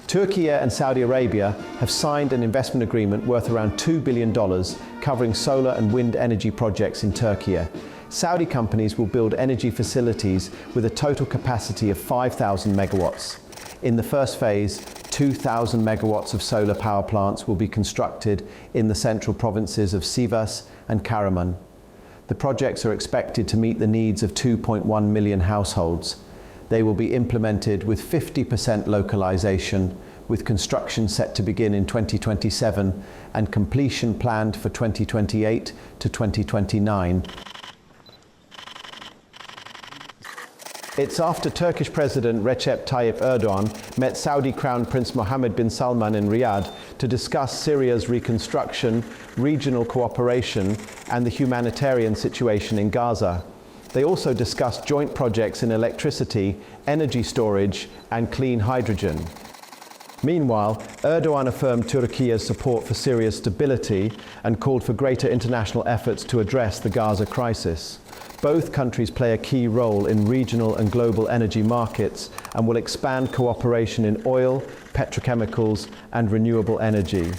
Turkey and Saudi Arabia have signed an investment agreement worth around $2 billion covering solar and wind energy projects in Turkey. Saudi companies will build energy facilities with a total capacity of 5,000 megawatts. In the first phase, 2,000 megawatts of solar power plants will be constructed in the central provinces of Sivas and Karaman. The projects are expected to meet the needs of 2.1 million households. They will be implemented with 50% localization, with construction set to begin in 2027 and completion planned for 2028 to 2029. It's after Turkish President Recep Tayyip Erdogan met Saudi Crown Prince Mohammed bin Salman in Riyadh to discuss Syria's reconstruction, regional cooperation, and the humanitarian situation in Gaza. They also discussed joint projects in electricity, energy storage, and clean hydrogen. Meanwhile, Erdogan affirmed Turkey's support for Syria's stability and called for greater international efforts to address the Gaza crisis. Both countries play a key role in regional and global energy markets and will expand cooperation in oil, petrochemicals, and renewable energy.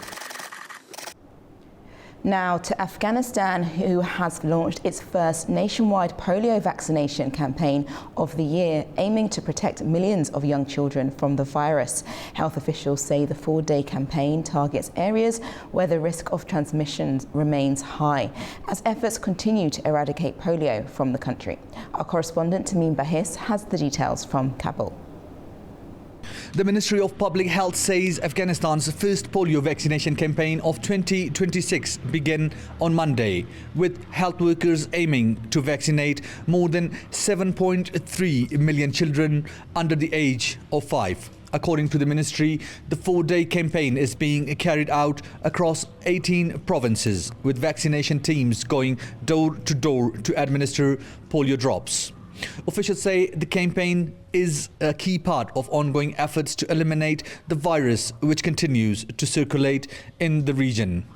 Now to Afghanistan, who has launched its first nationwide polio vaccination campaign of the year, aiming to protect millions of young children from the virus. Health officials say the 4-day campaign targets areas where the risk of transmission remains high, as efforts continue to eradicate polio from the country. Our correspondent Tamim Bahis has the details from Kabul. The Ministry of Public Health says Afghanistan's first polio vaccination campaign of 2026 began on Monday, with health workers aiming to vaccinate more than 7.3 million children under the age of 5. According to the ministry, the 4-day campaign is being carried out across 18 provinces, with vaccination teams going door to door to administer polio drops. Officials say the campaign is a key part of ongoing efforts to eliminate the virus, which continues to circulate in the region.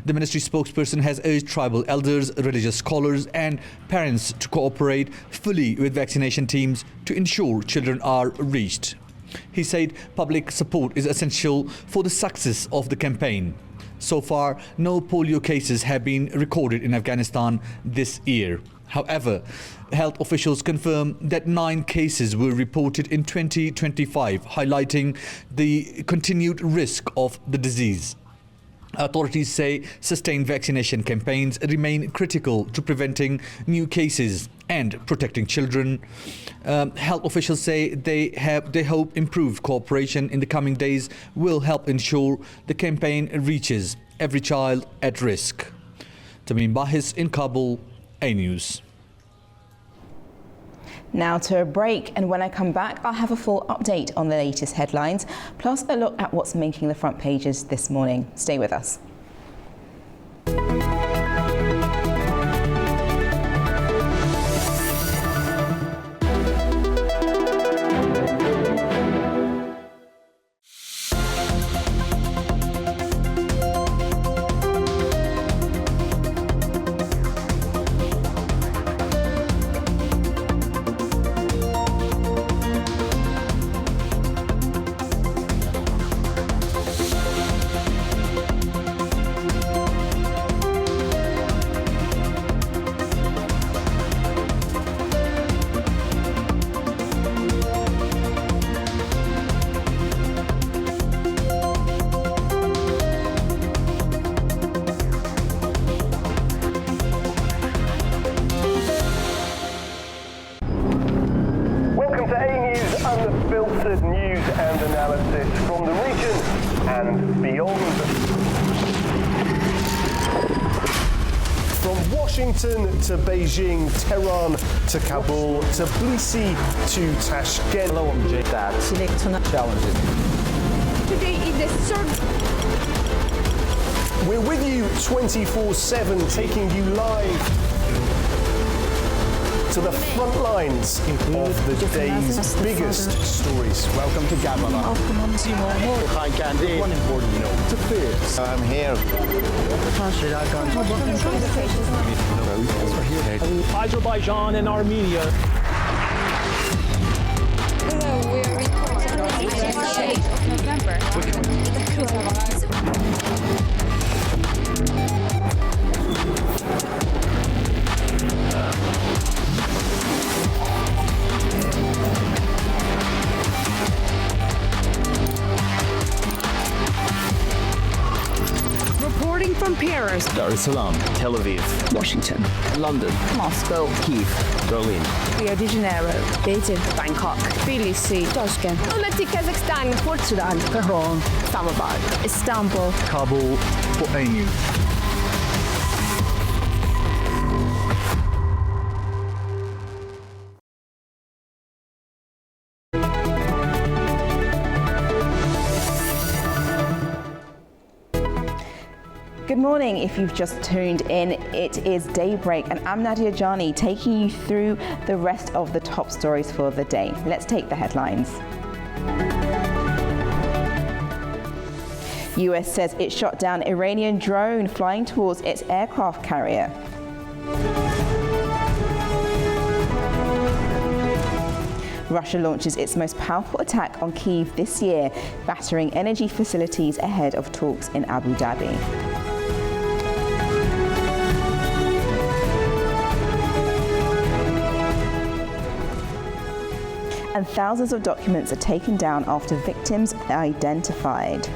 The ministry spokesperson has urged tribal elders, religious scholars and parents to cooperate fully with vaccination teams to ensure children are reached. He said public support is essential for the success of the campaign. So far, no polio cases have been recorded in Afghanistan this year. However, health officials confirm that 9 cases were reported in 2025, highlighting the continued risk of the disease. Authorities say sustained vaccination campaigns remain critical to preventing new cases and protecting children. Health officials say they hope improved cooperation in the coming days will help ensure the campaign reaches every child at risk. Tamim Bahis in Kabul, A News. Now to a break, and when I come back, I'll have a full update on the latest headlines, plus a look at what's making the front pages this morning. Stay with us. Unfiltered news and analysis from the region and beyond. From Washington to Beijing, Tehran to Kabul, to Tbilisi to Tashkent. Hello, I'm Jay. Challenges. Today is the third. We're with you 24/7, taking you live to the front lines of the day's biggest stories. Welcome to Gabala. One important note to fix. I'm here. Azerbaijan and Armenia. Hello, we are reporting on the 8th of November. Reporting from Paris, Dar es Salaam, Tel Aviv, Washington, London, Moscow, Kyiv, Berlin, Rio de Janeiro, Beijing, Bangkok, Tbilisi, Tashkent, Almaty, Kazakhstan, Port Sudan, Tehran, Islamabad, Istanbul, Kabul for A News. Good morning. If you've just tuned in, it is Daybreak and I'm Nadia Jani taking you through the rest of the top stories for the day. Let's take the headlines. US says it shot down Iranian drone flying towards its aircraft carrier. Russia launches its most powerful attack on Kyiv this year, battering energy facilities ahead of talks in Abu Dhabi. and thousands of documents are taken down after victims identified.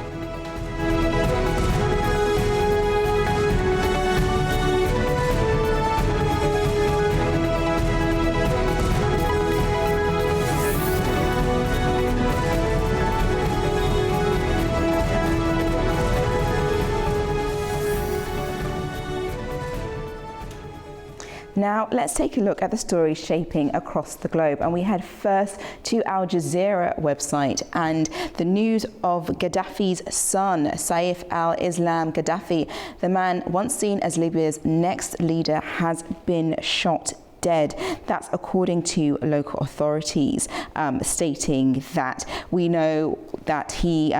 Now, let's take a look at the stories shaping across the globe. And we head first to Al Jazeera website and the news of Gaddafi's son, Saif al-Islam Gaddafi. The man once seen as Libya's next leader has been shot dead. That's according to local authorities, stating that we know that he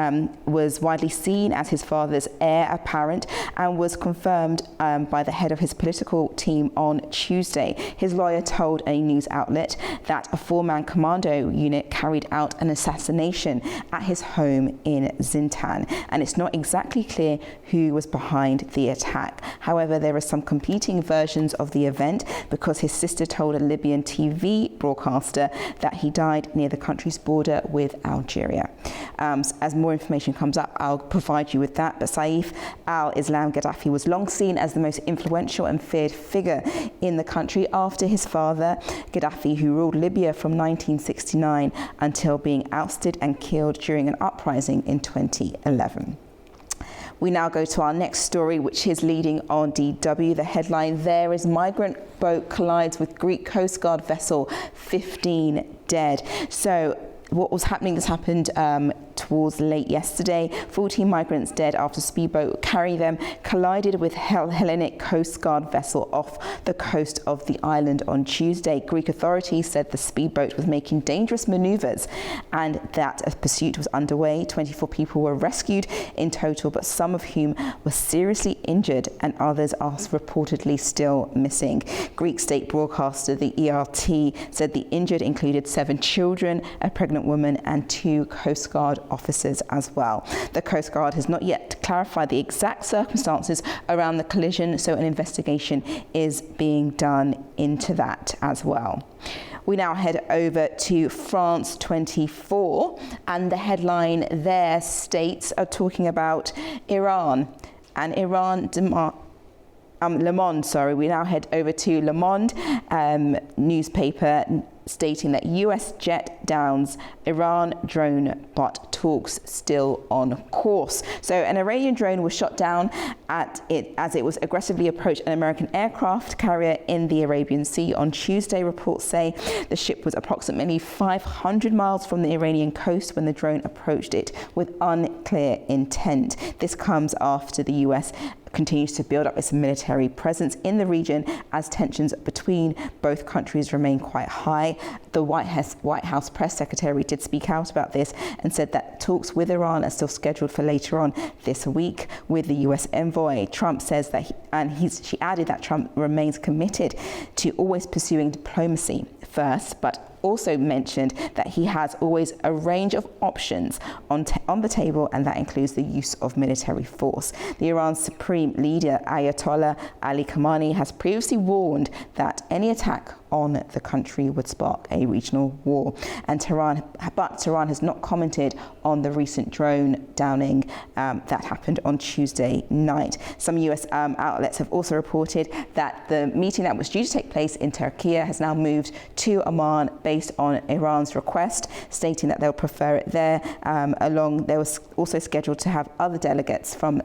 was widely seen as his father's heir apparent and was confirmed by the head of his political team on Tuesday. His lawyer told a news outlet that a four-man commando unit carried out an assassination at his home in Zintan, and it's not exactly clear who was behind the attack. However, there are some competing versions of the event because his sister told a Libyan TV broadcaster that he died near the country's border with Algeria. As more information comes up, I'll provide you with that. But Saif al-Islam Gaddafi was long seen as the most influential and feared figure in the country after his father, Gaddafi, who ruled Libya from 1969 until being ousted and killed during an uprising in 2011. We now go to our next story, which is leading on DW. The headline there is migrant boat collides with Greek Coast Guard vessel, 15 dead. So what was happening, this happened towards late yesterday. 14 migrants dead after a speedboat carrying them collided with Hellenic Coast Guard vessel off the coast of the island on Tuesday. Greek authorities said the speedboat was making dangerous maneuvers and that a pursuit was underway. 24 people were rescued in total, but some of whom were seriously injured and others are reportedly still missing. Greek state broadcaster, the ERT, said the injured included 7 children, a pregnant woman and 2 Coast Guard officers as well. The Coast Guard has not yet clarified the exact circumstances around the collision, so an investigation is being done into that as well. We now head over to France 24, and the headline there states are talking about Iran and Iran Le Monde, we now head over to Le Monde newspaper stating that US jet downs Iran drone, but talks still on course. So an Iranian drone was shot down as it was aggressively approached an American aircraft carrier in the Arabian Sea on Tuesday. Reports say the ship was approximately 500 miles from the Iranian coast when the drone approached it with unclear intent. This comes after the US continues to build up its military presence in the region as tensions between both countries remain quite high. The White House press secretary did speak out about this and said that talks with Iran are still scheduled for later on this week with the US envoy. Trump says that she added that Trump remains committed to always pursuing diplomacy first, but also mentioned that he has always a range of options on the table, and that includes the use of military force. The Iran's supreme leader, Ayatollah Ali Khamenei, has previously warned that any attack on the country would spark a regional war. But Tehran has not commented on the recent drone downing that happened on Tuesday night. Some US outlets have also reported that the meeting that was due to take place in Turkey has now moved to Oman based on Iran's request, stating that they'll prefer it there. They were also scheduled to have other delegates from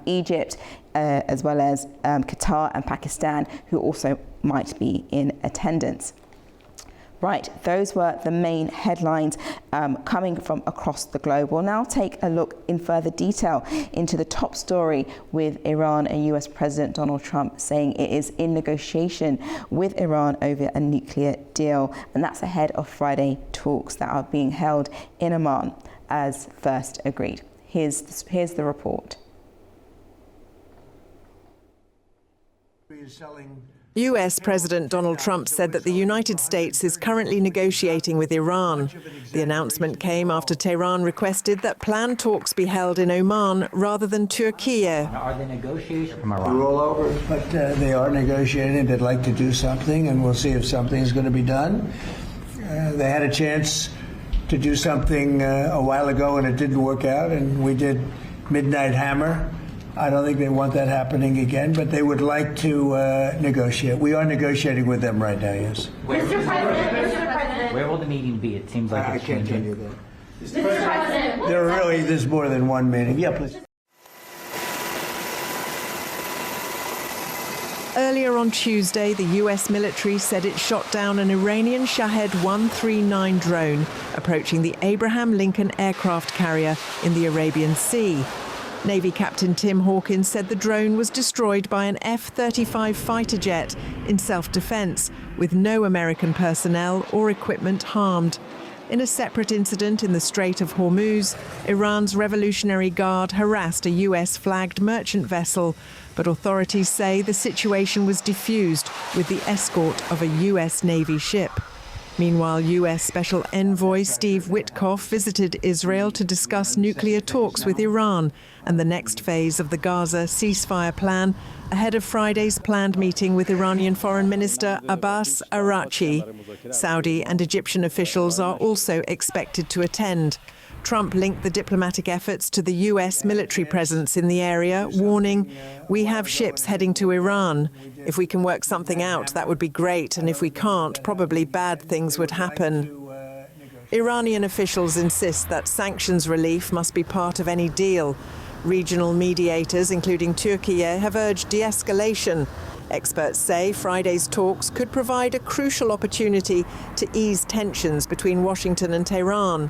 Egypt, as well as Qatar and Pakistan, who also might be in attendance. Right, those were the main headlines coming from across the globe. We'll now take a look in further detail into the top story with Iran and US President Donald Trump saying it is in negotiation with Iran over a nuclear deal, and that's ahead of Friday talks that are being held in Oman as first agreed. Here's the report. US President Donald Trump said that the United States is currently negotiating with Iran. The announcement came after Tehran requested that planned talks be held in Oman rather than Turkey. Are they negotiations from Iran? Roll over, but they are negotiating. They'd like to do something, and we'll see if something is going to be done. They had a chance to do something a while ago and it didn't work out, and we did Midnight Hammer. I don't think they want that happening again, but they would like to negotiate. We are negotiating with them right now, yes. Mr. President, where will the meeting be? It seems like it's changing. I can't tell you that. Mr. President, there's more than one meeting. Yeah, please. Earlier on Tuesday, the US military said it shot down an Iranian Shahed 139 drone approaching the Abraham Lincoln aircraft carrier in the Arabian Sea. Navy Captain Tim Hawkins said the drone was destroyed by an F-35 fighter jet in self-defense, with no American personnel or equipment harmed. In a separate incident in the Strait of Hormuz, Iran's Revolutionary Guard harassed a US-flagged merchant vessel, but authorities say the situation was diffused with the escort of a US Navy ship. Meanwhile, US Special Envoy Steve Witkoff visited Israel to discuss nuclear talks with Iran and the next phase of the Gaza ceasefire plan ahead of Friday's planned meeting with Iranian Foreign Minister Abbas Araghchi. Saudi and Egyptian officials are also expected to attend. Trump linked the diplomatic efforts to the US military presence in the area, warning, "We have ships heading to Iran. If we can work something out, that would be great, and if we can't, probably bad things would happen." Iranian officials insist that sanctions relief must be part of any deal. Regional mediators, including Turkey, have urged de-escalation. Experts say Friday's talks could provide a crucial opportunity to ease tensions between Washington and Tehran.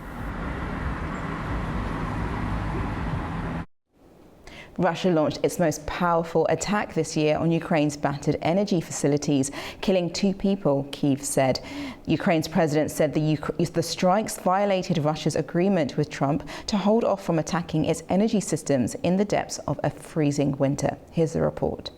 Russia launched its most powerful attack this year on Ukraine's battered energy facilities, killing 2 people, Kyiv said. Ukraine's president said the strikes violated Russia's agreement with Trump to hold off from attacking its energy systems in the depths of a freezing winter. Here's the report.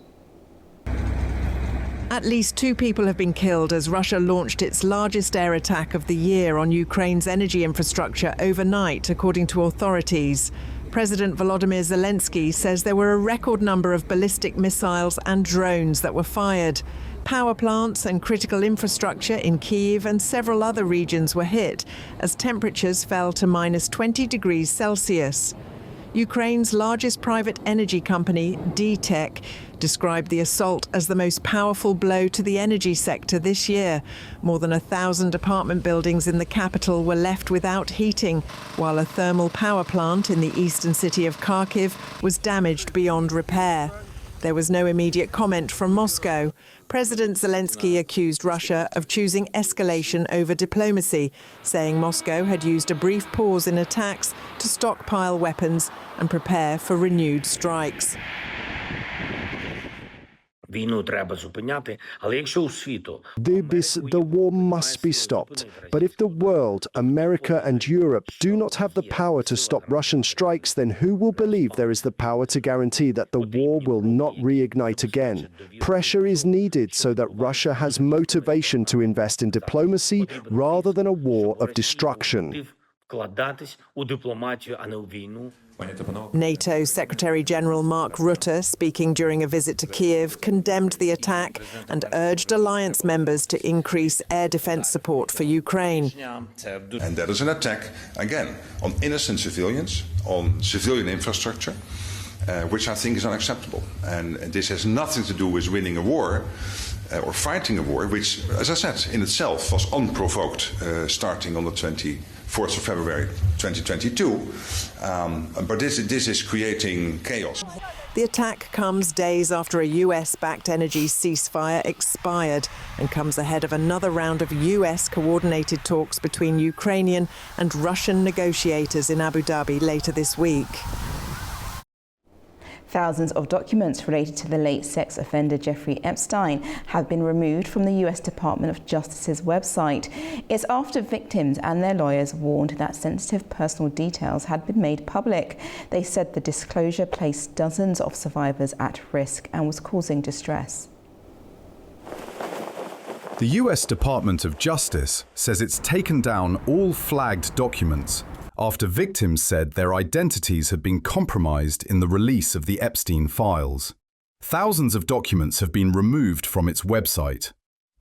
At least 2 people have been killed as Russia launched its largest air attack of the year on Ukraine's energy infrastructure overnight, according to authorities. President Volodymyr Zelensky says there were a record number of ballistic missiles and drones that were fired. Power plants and critical infrastructure in Kyiv and several other regions were hit as temperatures fell to -20 degrees Celsius. Ukraine's largest private energy company, D-Tech, described the assault as the most powerful blow to the energy sector this year. More than 1,000 apartment buildings in the capital were left without heating, while a thermal power plant in the eastern city of Kharkiv was damaged beyond repair. There was no immediate comment from Moscow. President Zelensky accused Russia of choosing escalation over diplomacy, saying Moscow had used a brief pause in attacks to stockpile weapons and prepare for renewed strikes. The war must be stopped. But if the world, America and Europe do not have the power to stop Russian strikes, then who will believe there is the power to guarantee that the war will not reignite again? Pressure is needed so that Russia has motivation to invest in diplomacy rather than a war of destruction. NATO Secretary-General Mark Rutte, speaking during a visit to Kyiv, condemned the attack and urged alliance members to increase air defense support for Ukraine. And that is an attack, again, on innocent civilians, on civilian infrastructure, which I think is unacceptable. And this has nothing to do with winning a war or fighting a war, which, as I said, in itself was unprovoked, starting on the 24th of February 2022. But this is creating chaos. The attack comes days after a US-backed energy ceasefire expired and comes ahead of another round of US-coordinated talks between Ukrainian and Russian negotiators in Abu Dhabi later this week. Thousands of documents related to the late sex offender Jeffrey Epstein have been removed from the US Department of Justice's website. It's after victims and their lawyers warned that sensitive personal details had been made public. They said the disclosure placed dozens of survivors at risk and was causing distress. The US Department of Justice says it's taken down all flagged documents after victims said their identities had been compromised in the release of the Epstein files. Thousands of documents have been removed from its website.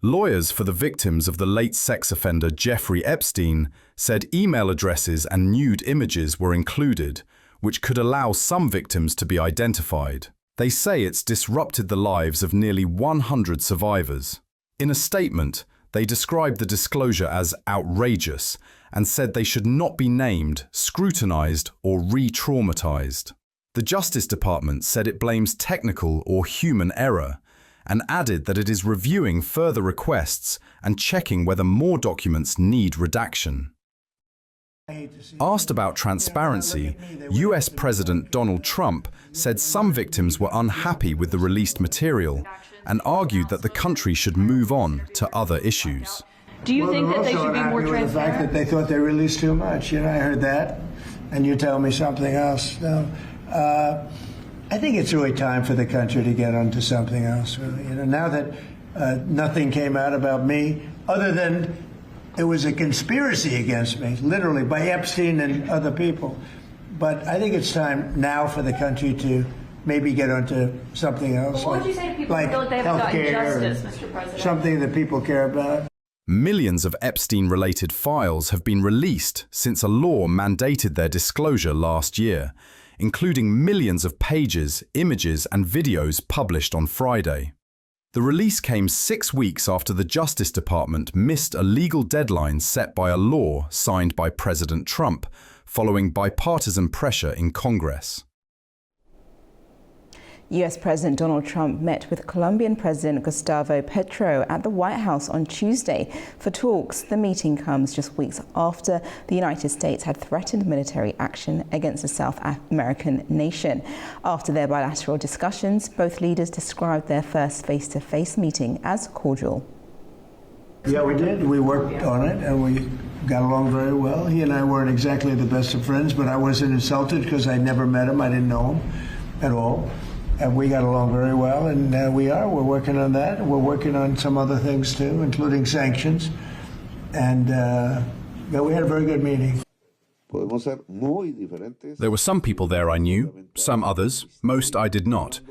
Lawyers for the victims of the late sex offender Jeffrey Epstein said email addresses and nude images were included, which could allow some victims to be identified. They say it's disrupted the lives of nearly 100 survivors. In a statement, they described the disclosure as outrageous and said they should not be named, scrutinized, or re-traumatized. The Justice Department said it blames technical or human error and added that it is reviewing further requests and checking whether more documents need redaction. Asked about transparency, US President Donald Trump said some victims were unhappy with the released material and argued that the country should move on to other issues. Do you think that they should be more transparent? The fact that they thought they released too much. I heard that, and you tell me something else. No. I think it's really time for the country to get onto something else. Really. Now that nothing came out about me, other than it was a conspiracy against me, literally, by Epstein and other people. But I think it's time now for the country to maybe get onto something else. What would you say to people who feel like they haven't gotten justice, Mr. President? Something that people care about. Millions of Epstein-related files have been released since a law mandated their disclosure last year, including millions of pages, images, and videos published on Friday. The release came 6 weeks after the Justice Department missed a legal deadline set by a law signed by President Trump, following bipartisan pressure in Congress. US President Donald Trump met with Colombian President Gustavo Petro at the White House on Tuesday for talks. The meeting comes just weeks after the United States had threatened military action against the South American nation. After their bilateral discussions, both leaders described their first face-to-face meeting as cordial. Yeah, we did. We worked on it, and we got along very well. He and I weren't exactly the best of friends, but I wasn't insulted because I never met him. I didn't know him at all. And we got along very well, and we're working on that. We're working on some other things too, including sanctions. And we had a very good meeting. There were some people there I knew, some others, most I did not.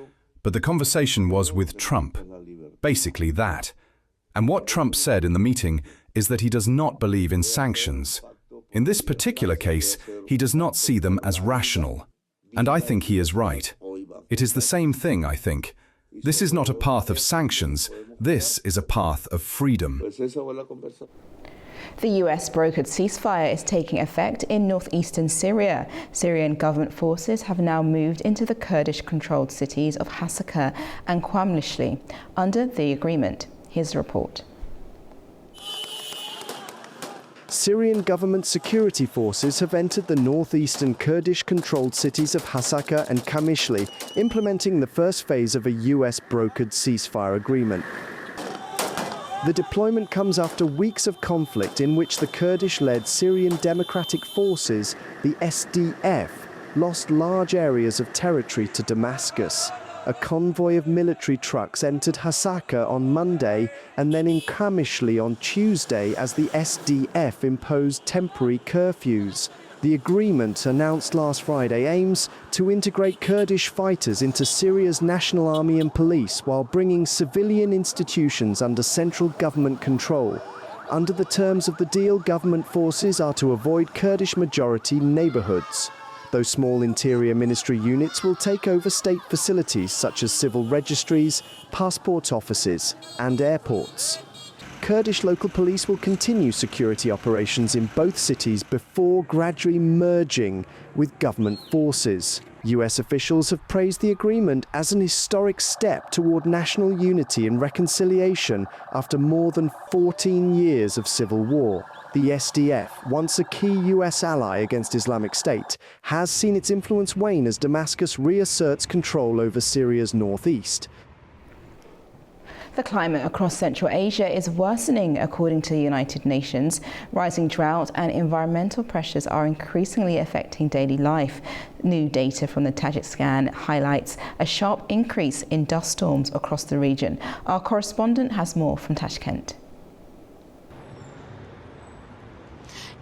But the conversation was with Trump. Basically that. And what Trump said in the meeting is that he does not believe in sanctions. In this particular case, he does not see them as rational. And I think he is right. It is the same thing, I think. This is not a path of sanctions. This is a path of freedom. The US brokered ceasefire is taking effect in northeastern Syria. Syrian government forces have now moved into the Kurdish-controlled cities of Hasaka and Qamishli under the agreement. Here's the report. Syrian government security forces have entered the northeastern Kurdish-controlled cities of Hasaka and Qamishli, implementing the first phase of a US-brokered ceasefire agreement. The deployment comes after weeks of conflict in which the Kurdish-led Syrian Democratic Forces, the SDF, lost large areas of territory to Damascus. A convoy of military trucks entered Hasaka on Monday and then in Qamishli on Tuesday as the SDF imposed temporary curfews. The agreement, announced last Friday, aims to integrate Kurdish fighters into Syria's national army and police while bringing civilian institutions under central government control. Under the terms of the deal, government forces are to avoid Kurdish-majority neighborhoods. Those small interior ministry units will take over state facilities such as civil registries, passport offices and airports. Kurdish local police will continue security operations in both cities before gradually merging with government forces. US officials have praised the agreement as an historic step toward national unity and reconciliation after more than 14 years of civil war. The SDF, once a key US ally against Islamic State, has seen its influence wane as Damascus reasserts control over Syria's northeast. The climate across Central Asia is worsening, according to the United Nations. Rising drought and environmental pressures are increasingly affecting daily life. New data from the Tajikistan highlights a sharp increase in dust storms across the region. Our correspondent has more from Tashkent.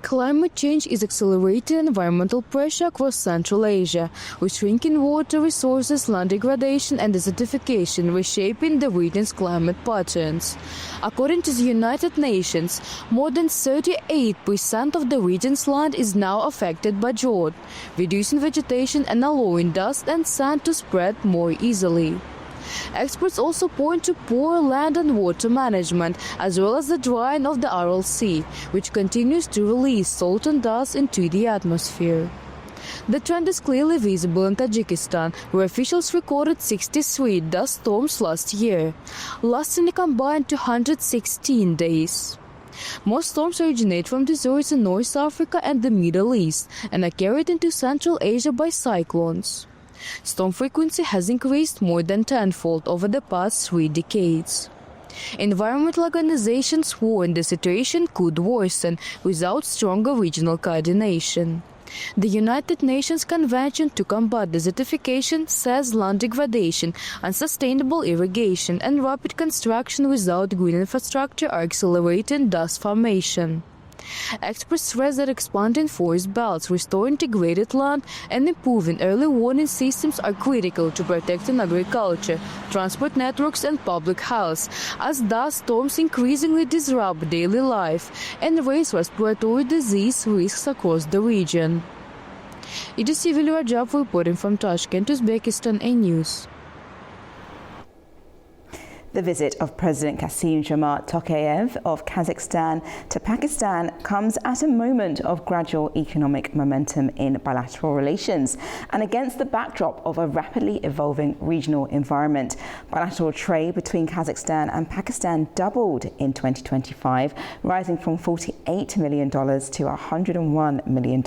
Climate change is accelerating environmental pressure across Central Asia, with shrinking water resources, land degradation and desertification reshaping the region's climate patterns. According to the United Nations, more than 38% of the region's land is now affected by drought, reducing vegetation and allowing dust and sand to spread more easily. Experts also point to poor land and water management, as well as the drying of the Aral Sea, which continues to release salt and dust into the atmosphere. The trend is clearly visible in Tajikistan, where officials recorded 63 dust storms last year, lasting a combined 216 days. Most storms originate from deserts in North Africa and the Middle East and are carried into Central Asia by cyclones. Storm frequency has increased more than tenfold over the past 3 decades. Environmental organizations warn the situation could worsen without stronger regional coordination. The United Nations Convention to Combat Desertification says land degradation, unsustainable irrigation, and rapid construction without green infrastructure are accelerating dust formation. Experts stress that expanding forest belts, restoring degraded land, and improving early warning systems are critical to protecting agriculture, transport networks, and public health, as dust storms increasingly disrupt daily life and raise respiratory disease risks across the region. It is Sivil Rajab reporting from Tashkent, Uzbekistan, A News. The visit of President Kassym-Jomart Tokayev of Kazakhstan to Pakistan comes at a moment of gradual economic momentum in bilateral relations and against the backdrop of a rapidly evolving regional environment. Bilateral trade between Kazakhstan and Pakistan doubled in 2025, rising from $48 million to $101 million.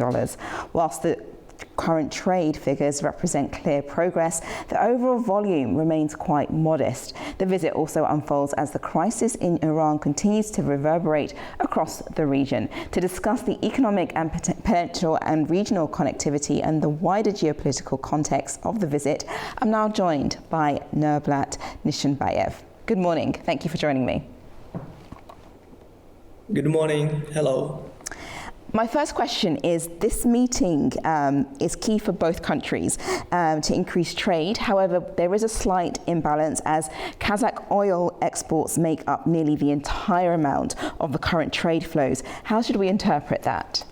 Whilst the current trade figures represent clear progress, the overall volume remains quite modest. The visit also unfolds as the crisis in Iran continues to reverberate across the region. To discuss the economic and potential and regional connectivity and the wider geopolitical context of the visit, I'm now joined by Nurblat Nishanbayev. Good morning. Thank you for joining me. Good morning. Hello. My first question is, this meeting is key for both countries to increase trade. However, there is a slight imbalance as Kazakh oil exports make up nearly the entire amount of the current trade flows. How should we interpret that?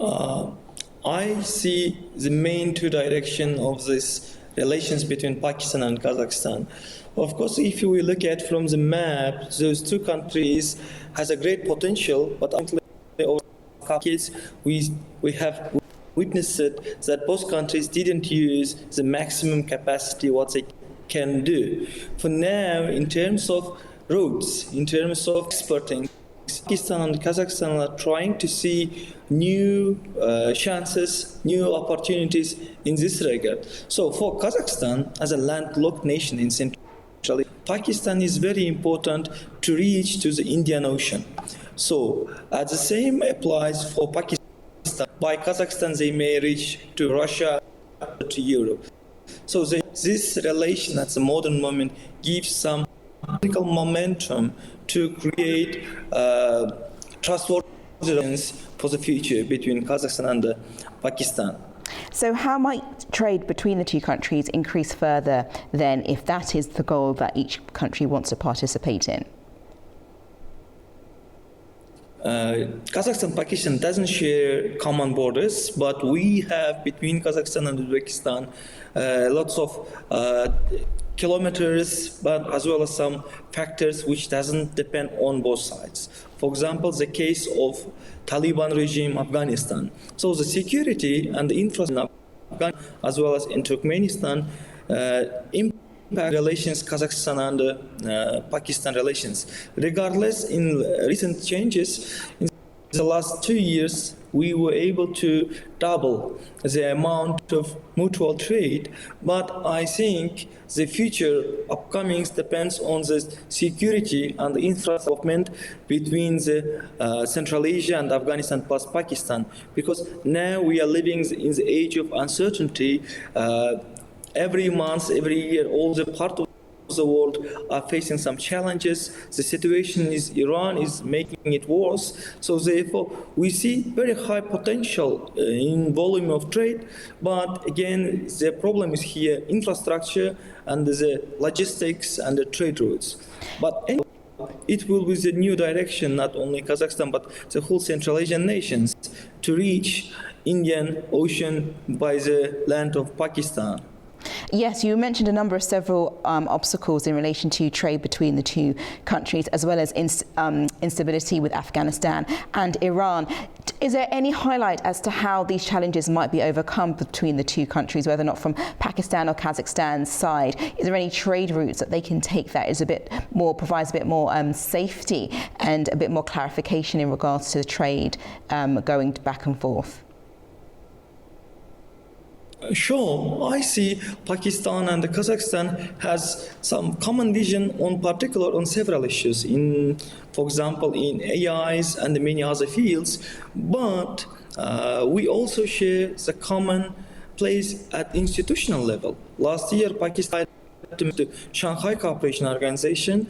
I see the main two directions of this relations between Pakistan and Kazakhstan. Of course, if we look at from the map, those two countries has a great potential, but until over decades, we have witnessed that both countries didn't use the maximum capacity what they can do. For now, in terms of roads, in terms of exporting, Pakistan and Kazakhstan are trying to see new chances, new opportunities in this regard. So for Kazakhstan, as a landlocked nation in Central Asia, Pakistan is very important to reach to the Indian Ocean. So the same applies for Pakistan. By Kazakhstan, they may reach to Russia, to Europe. So this relation at the modern moment gives some political momentum to create trustworthiness for the future between Kazakhstan and Pakistan. So how might trade between the two countries increase further then, if that is the goal that each country wants to participate in? Kazakhstan and Pakistan doesn't share common borders, but we have between Kazakhstan and Uzbekistan lots of kilometers, but as well as some factors which doesn't depend on both sides. For example, the case of Taliban regime Afghanistan. So the security and the infrastructure in Afghanistan as well as in Turkmenistan impact relations Kazakhstan and Pakistan relations. Regardless, in recent changes, in the last 2 years, we were able to double the amount of mutual trade, but I think the future upcomings depends on the security and the infrastructure between the Central Asia and Afghanistan plus Pakistan, because now we are living in the age of uncertainty. Every month, every year, all the part of the world are facing some challenges. The situation is Iran is making it worse. So therefore, we see very high potential in volume of trade. But again, the problem is here infrastructure and the logistics and the trade routes. But anyway, it will be the new direction, not only Kazakhstan, but the whole Central Asian nations to reach Indian Ocean by the land of Pakistan. Yes, you mentioned a number of several obstacles in relation to trade between the two countries, as well as instability with Afghanistan and Iran. Is there any highlight as to how these challenges might be overcome between the two countries, whether or not from Pakistan or Kazakhstan's side? Is there any trade routes that they can take that is a bit more, provides a bit more safety and a bit more clarification in regards to the trade going back and forth? Sure, I see Pakistan and Kazakhstan has some common vision on several issues, for example, in AIs and many other fields, but we also share the common place at institutional level. Last year, Pakistan to the Shanghai Cooperation Organization,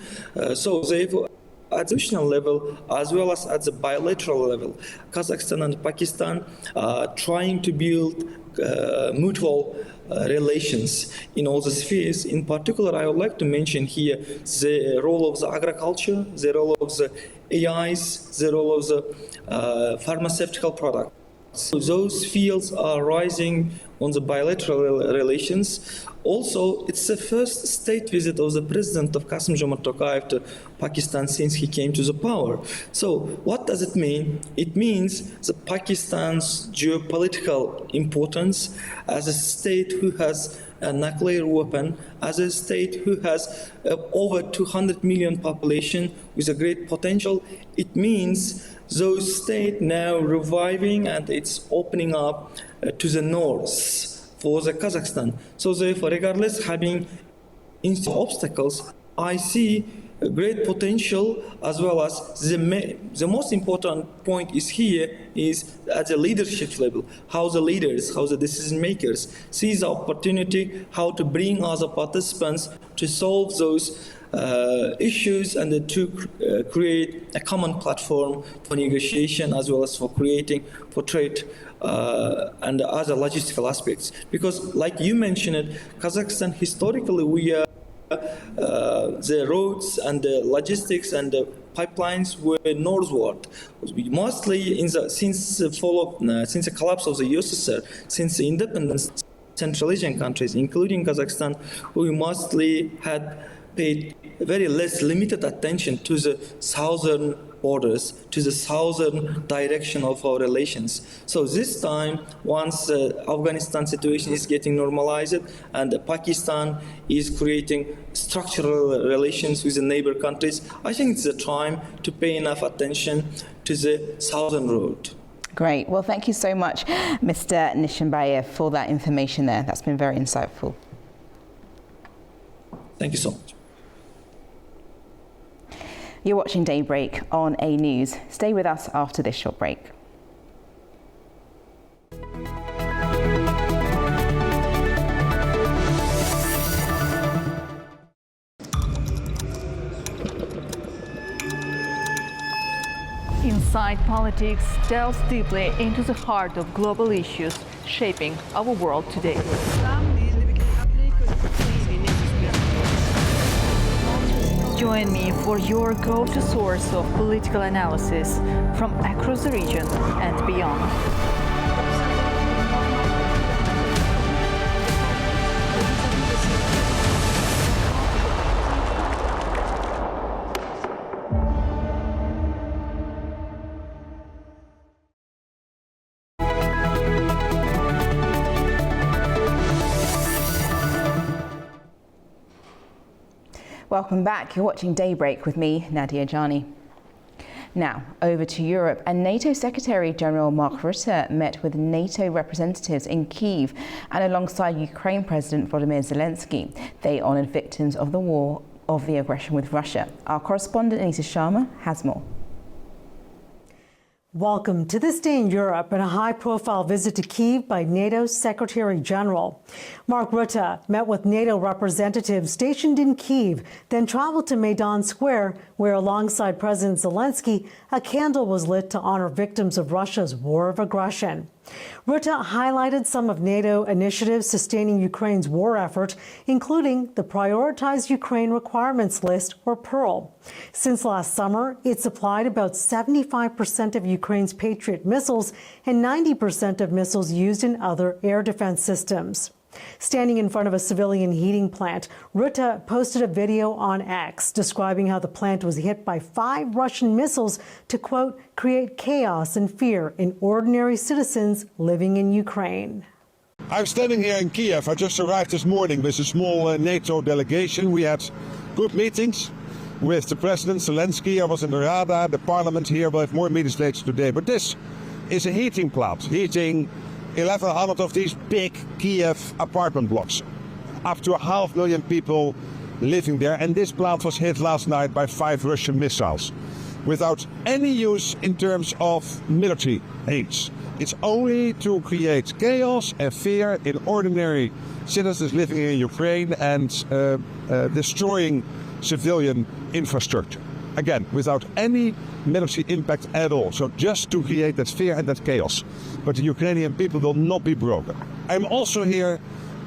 so therefore, at the institutional level as well as at the bilateral level, Kazakhstan and Pakistan are trying to build mutual relations in all the spheres. In particular, I would like to mention here the role of the agriculture, the role of the AIs, the role of the pharmaceutical products. So those fields are rising on the bilateral relations. Also, it's the first state visit of the president of Kassym-Jomart Tokayev to Pakistan since he came to the power. So what does it mean? It means that Pakistan's geopolitical importance as a state who has a nuclear weapon, as a state who has over 200 million population with a great potential, it means those states now reviving and it's opening up to the north for the Kazakhstan. So therefore, regardless having obstacles, I see a great potential, as well as the most important point is here is at the leadership level, how the leaders, how the decision makers see the opportunity, how to bring other participants to solve those issues and to create a common platform for negotiation as well as for creating for trade and other logistical aspects. Because like you mentioned, Kazakhstan historically we are the roads and the logistics and the pipelines were northward. Mostly since the collapse of the USSR, since the independence, Central Asian countries, including Kazakhstan, we mostly had paid very limited attention to the southern borders, to the southern direction of our relations. So this time, once the Afghanistan situation is getting normalized and Pakistan is creating structural relations with the neighbor countries, I think it's the time to pay enough attention to the southern road. Great. Well, thank you so much, Mr. Nishanbayev, for that information there. That's been very insightful. Thank you so much. You're watching Daybreak on A News. Stay with us after this short break. Inside Politics delves deeply into the heart of global issues shaping our world today. Join me for your go-to source of political analysis from across the region and beyond. Welcome back. You're watching Daybreak with me, Nadia Jani. Now, over to Europe, and NATO Secretary General Mark Rutte met with NATO representatives in Kyiv and alongside Ukraine President Volodymyr Zelensky. They honoured victims of the war, of the aggression with Russia. Our correspondent Anita Sharma has more. Welcome to This Day in Europe and a high-profile visit to Kyiv by NATO's Secretary General. Mark Rutte met with NATO representatives stationed in Kyiv, then traveled to Maidan Square, where alongside President Zelensky, a candle was lit to honor victims of Russia's war of aggression. Rutte highlighted some of NATO initiatives sustaining Ukraine's war effort, including the Prioritized Ukraine Requirements List, or PEARL. Since last summer, it supplied about 75% of Ukraine's Patriot missiles and 90% of missiles used in other air defense systems. Standing in front of a civilian heating plant, Rutte posted a video on X describing how the plant was hit by 5 Russian missiles to, quote, create chaos and fear in ordinary citizens living in Ukraine. I'm standing here in Kiev. I just arrived this morning with a small NATO delegation. We had good meetings with the President Zelensky. I was in the Rada, the parliament here. We'll have more meetings later today. But this is a heating plant, heating 1,100 of these big Kiev apartment blocks. Up to 500,000 people living there. And this plant was hit last night by 5 Russian missiles without any use in terms of military aids. It's only to create chaos and fear in ordinary citizens living in Ukraine and destroying civilian infrastructure. Again, without any military impact at all. So just to create that fear and that chaos. But the Ukrainian people will not be broken. I'm also here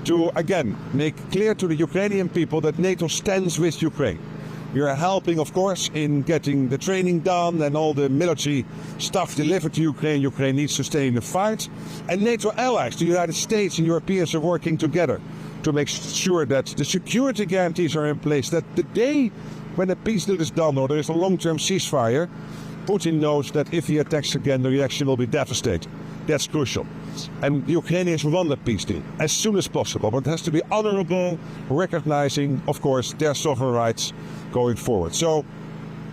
to, again, make clear to the Ukrainian people that NATO stands with Ukraine. We are helping, of course, in getting the training done and all the military stuff delivered to Ukraine. Ukraine needs to stay in the fight. And NATO allies, the United States and Europeans, are working together to make sure that the security guarantees are in place, that the day when a peace deal is done or there is a long-term ceasefire, Putin knows that if he attacks again, the reaction will be devastating. That's crucial. And the Ukrainians want that peace deal as soon as possible, but it has to be honorable, recognizing, of course, their sovereign rights going forward. So,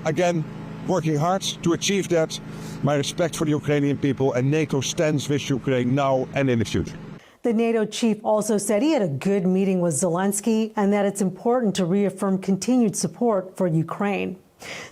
again, working hard to achieve that. My respect for the Ukrainian people, and NATO stands with Ukraine now and in the future. The NATO chief also said he had a good meeting with Zelensky and that it's important to reaffirm continued support for Ukraine.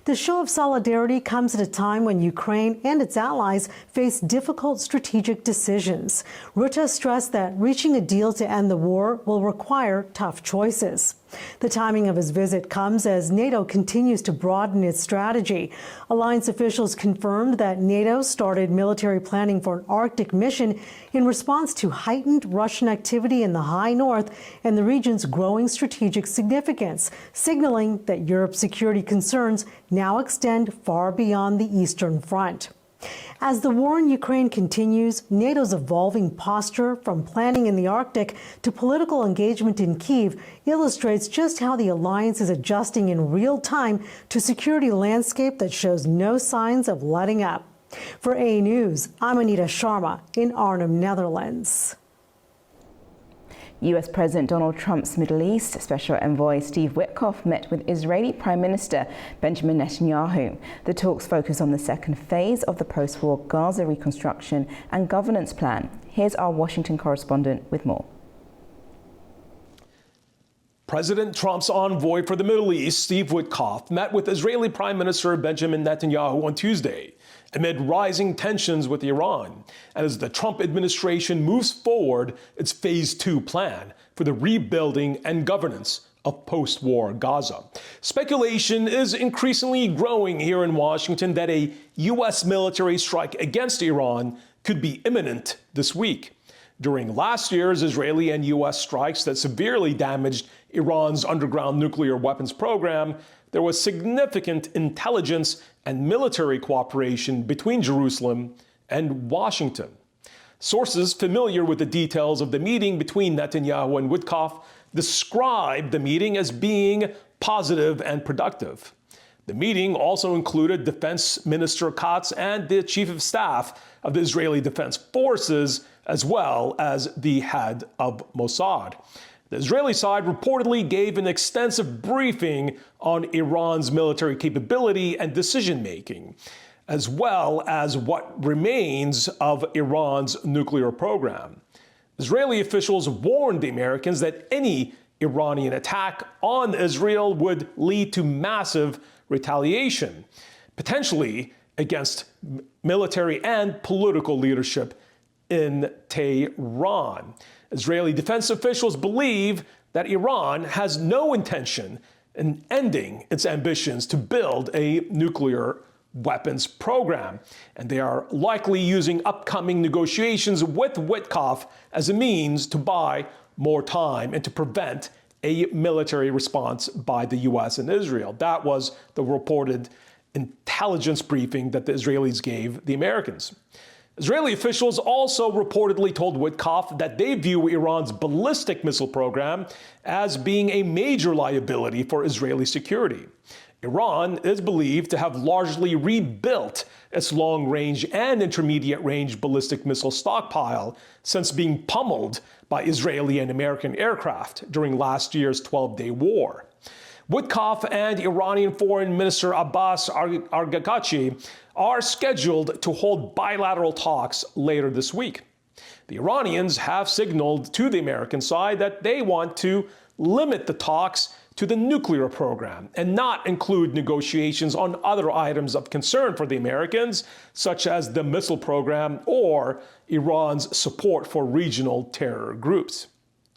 The show of solidarity comes at a time when Ukraine and its allies face difficult strategic decisions. Rutte stressed that reaching a deal to end the war will require tough choices. The timing of his visit comes as NATO continues to broaden its strategy. Alliance officials confirmed that NATO started military planning for an Arctic mission in response to heightened Russian activity in the high north and the region's growing strategic significance, signaling that Europe's security concerns now extend far beyond the Eastern Front. As the war in Ukraine continues, NATO's evolving posture, from planning in the Arctic to political engagement in Kyiv, illustrates just how the alliance is adjusting in real time to a security landscape that shows no signs of letting up. For A News, I'm Anita Sharma in Arnhem, Netherlands. US President Donald Trump's Middle East Special Envoy Steve Witkoff met with Israeli Prime Minister Benjamin Netanyahu. The talks focus on the second phase of the post-war Gaza reconstruction and governance plan. Here's our Washington correspondent with more. President Trump's envoy for the Middle East, Steve Witkoff, met with Israeli Prime Minister Benjamin Netanyahu on Tuesday amid rising tensions with Iran, and as the Trump administration moves forward its Phase 2 plan for the rebuilding and governance of post-war Gaza. Speculation is increasingly growing here in Washington that a U.S. military strike against Iran could be imminent this week. During last year's Israeli and U.S. strikes that severely damaged Iran's underground nuclear weapons program, there was significant intelligence and military cooperation between Jerusalem and Washington. Sources familiar with the details of the meeting between Netanyahu and Witkoff described the meeting as being positive and productive. The meeting also included Defense Minister Katz and the Chief of Staff of the Israeli Defense Forces, as well as the head of Mossad. The Israeli side reportedly gave an extensive briefing on Iran's military capability and decision-making, as well as what remains of Iran's nuclear program. Israeli officials warned the Americans that any Iranian attack on Israel would lead to massive retaliation, potentially against military and political leadership in Tehran. Israeli defense officials believe that Iran has no intention in ending its ambitions to build a nuclear weapons program, and they are likely using upcoming negotiations with Witkoff as a means to buy more time and to prevent a military response by the US and Israel. That was the reported intelligence briefing that the Israelis gave the Americans. Israeli officials also reportedly told Witkoff that they view Iran's ballistic missile program as being a major liability for Israeli security. Iran is believed to have largely rebuilt its long-range and intermediate-range ballistic missile stockpile since being pummeled by Israeli and American aircraft during last year's 12-day war. Witkoff and Iranian Foreign Minister Abbas Araghchi are scheduled to hold bilateral talks later this week. The Iranians have signaled to the American side that they want to limit the talks to the nuclear program and not include negotiations on other items of concern for the Americans, such as the missile program or Iran's support for regional terror groups.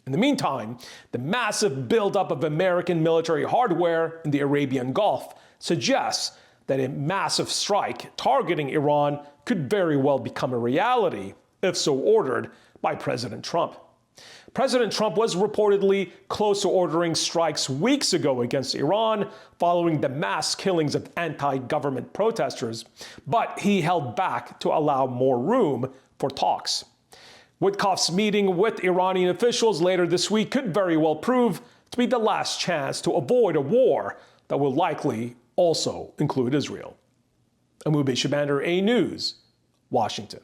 In the meantime, the massive buildup of American military hardware in the Arabian Gulf suggests that a massive strike targeting Iran could very well become a reality, if so ordered by President Trump. President Trump was reportedly close to ordering strikes weeks ago against Iran following the mass killings of anti-government protesters, but he held back to allow more room for talks. Witkoff's meeting with Iranian officials later this week could very well prove to be the last chance to avoid a war that will likely also include Israel. Amube Shabander, A News, Washington.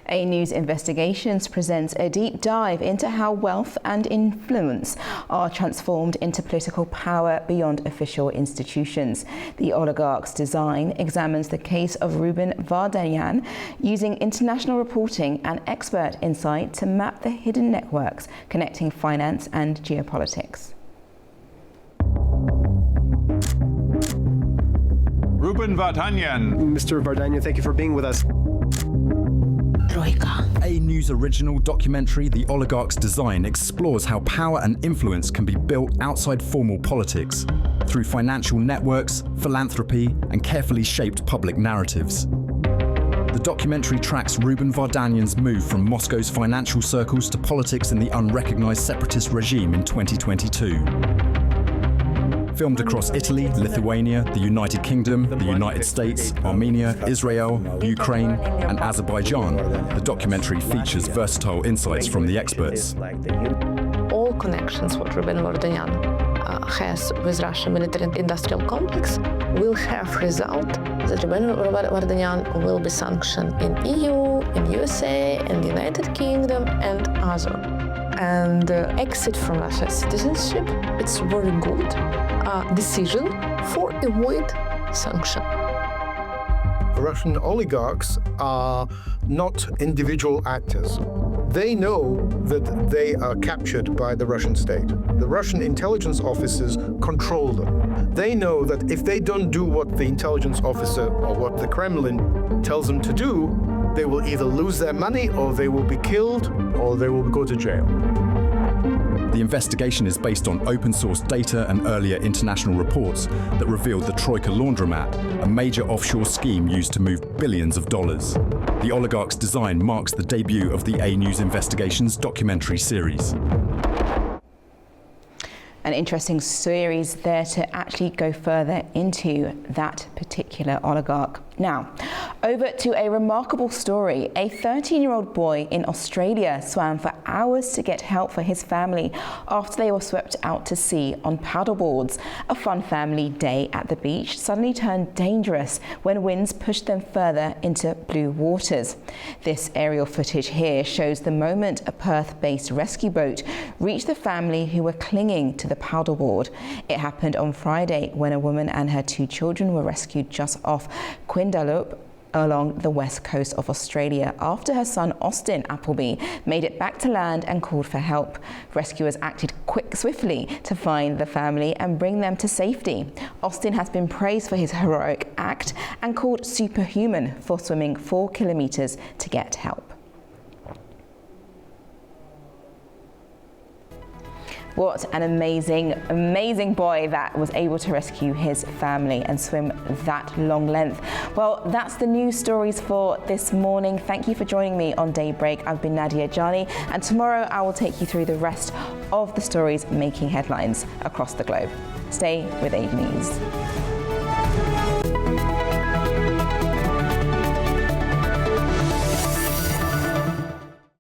A News Investigations presents a deep dive into how wealth and influence are transformed into political power beyond official institutions. The Oligarch's Design examines the case of Ruben Vardanyan using international reporting and expert insight to map the hidden networks connecting finance and geopolitics. Ruben Vardanyan. Mr. Vardanyan, thank you for being with us. A News original documentary, The Oligarch's Design, explores how power and influence can be built outside formal politics, through financial networks, philanthropy, and carefully shaped public narratives. The documentary tracks Ruben Vardanyan's move from Moscow's financial circles to politics in the unrecognized separatist regime in 2022. Filmed across Italy, Lithuania, the United Kingdom, the United States, Armenia, Israel, Ukraine, and Azerbaijan, the documentary features versatile insights from the experts. All connections what Ruben Vardanyan has with Russian military-industrial complex will have result that Ruben Vardanyan will be sanctioned in EU, in USA, in the United Kingdom, and other. And exit from Russian citizenship, it's very good decision for avoid sanction. Russian oligarchs are not individual actors. They know that they are captured by the Russian state. The Russian intelligence officers control them. They know that if they don't do what the intelligence officer or what the Kremlin tells them to do, they will either lose their money or they will be killed or they will go to jail. The investigation is based on open-source data and earlier international reports that revealed the Troika Laundromat, a major offshore scheme used to move billions of dollars. The Oligarch's Design marks the debut of the A News Investigations documentary series. An interesting series there to actually go further into that particular oligarch. Now, over to a remarkable story. A 13-year-old boy in Australia swam for hours to get help for his family after they were swept out to sea on paddleboards. A fun family day at the beach suddenly turned dangerous when winds pushed them further into blue waters. This aerial footage here shows the moment a Perth-based rescue boat reached the family who were clinging to the paddleboard. It happened on Friday when a woman and her 2 children were rescued just off Quindalup along the west coast of Australia after her son Austin Appleby made it back to land and called for help. Rescuers acted swiftly to find the family and bring them to safety. Austin has been praised for his heroic act and called superhuman for swimming 4 kilometers to get help. What an amazing boy that was able to rescue his family and swim that long length. Well, that's the news stories for this morning. Thank you for joining me on Daybreak. I've been Nadia Jani, and tomorrow I will take you through the rest of the stories making headlines across the globe. Stay with 8 News.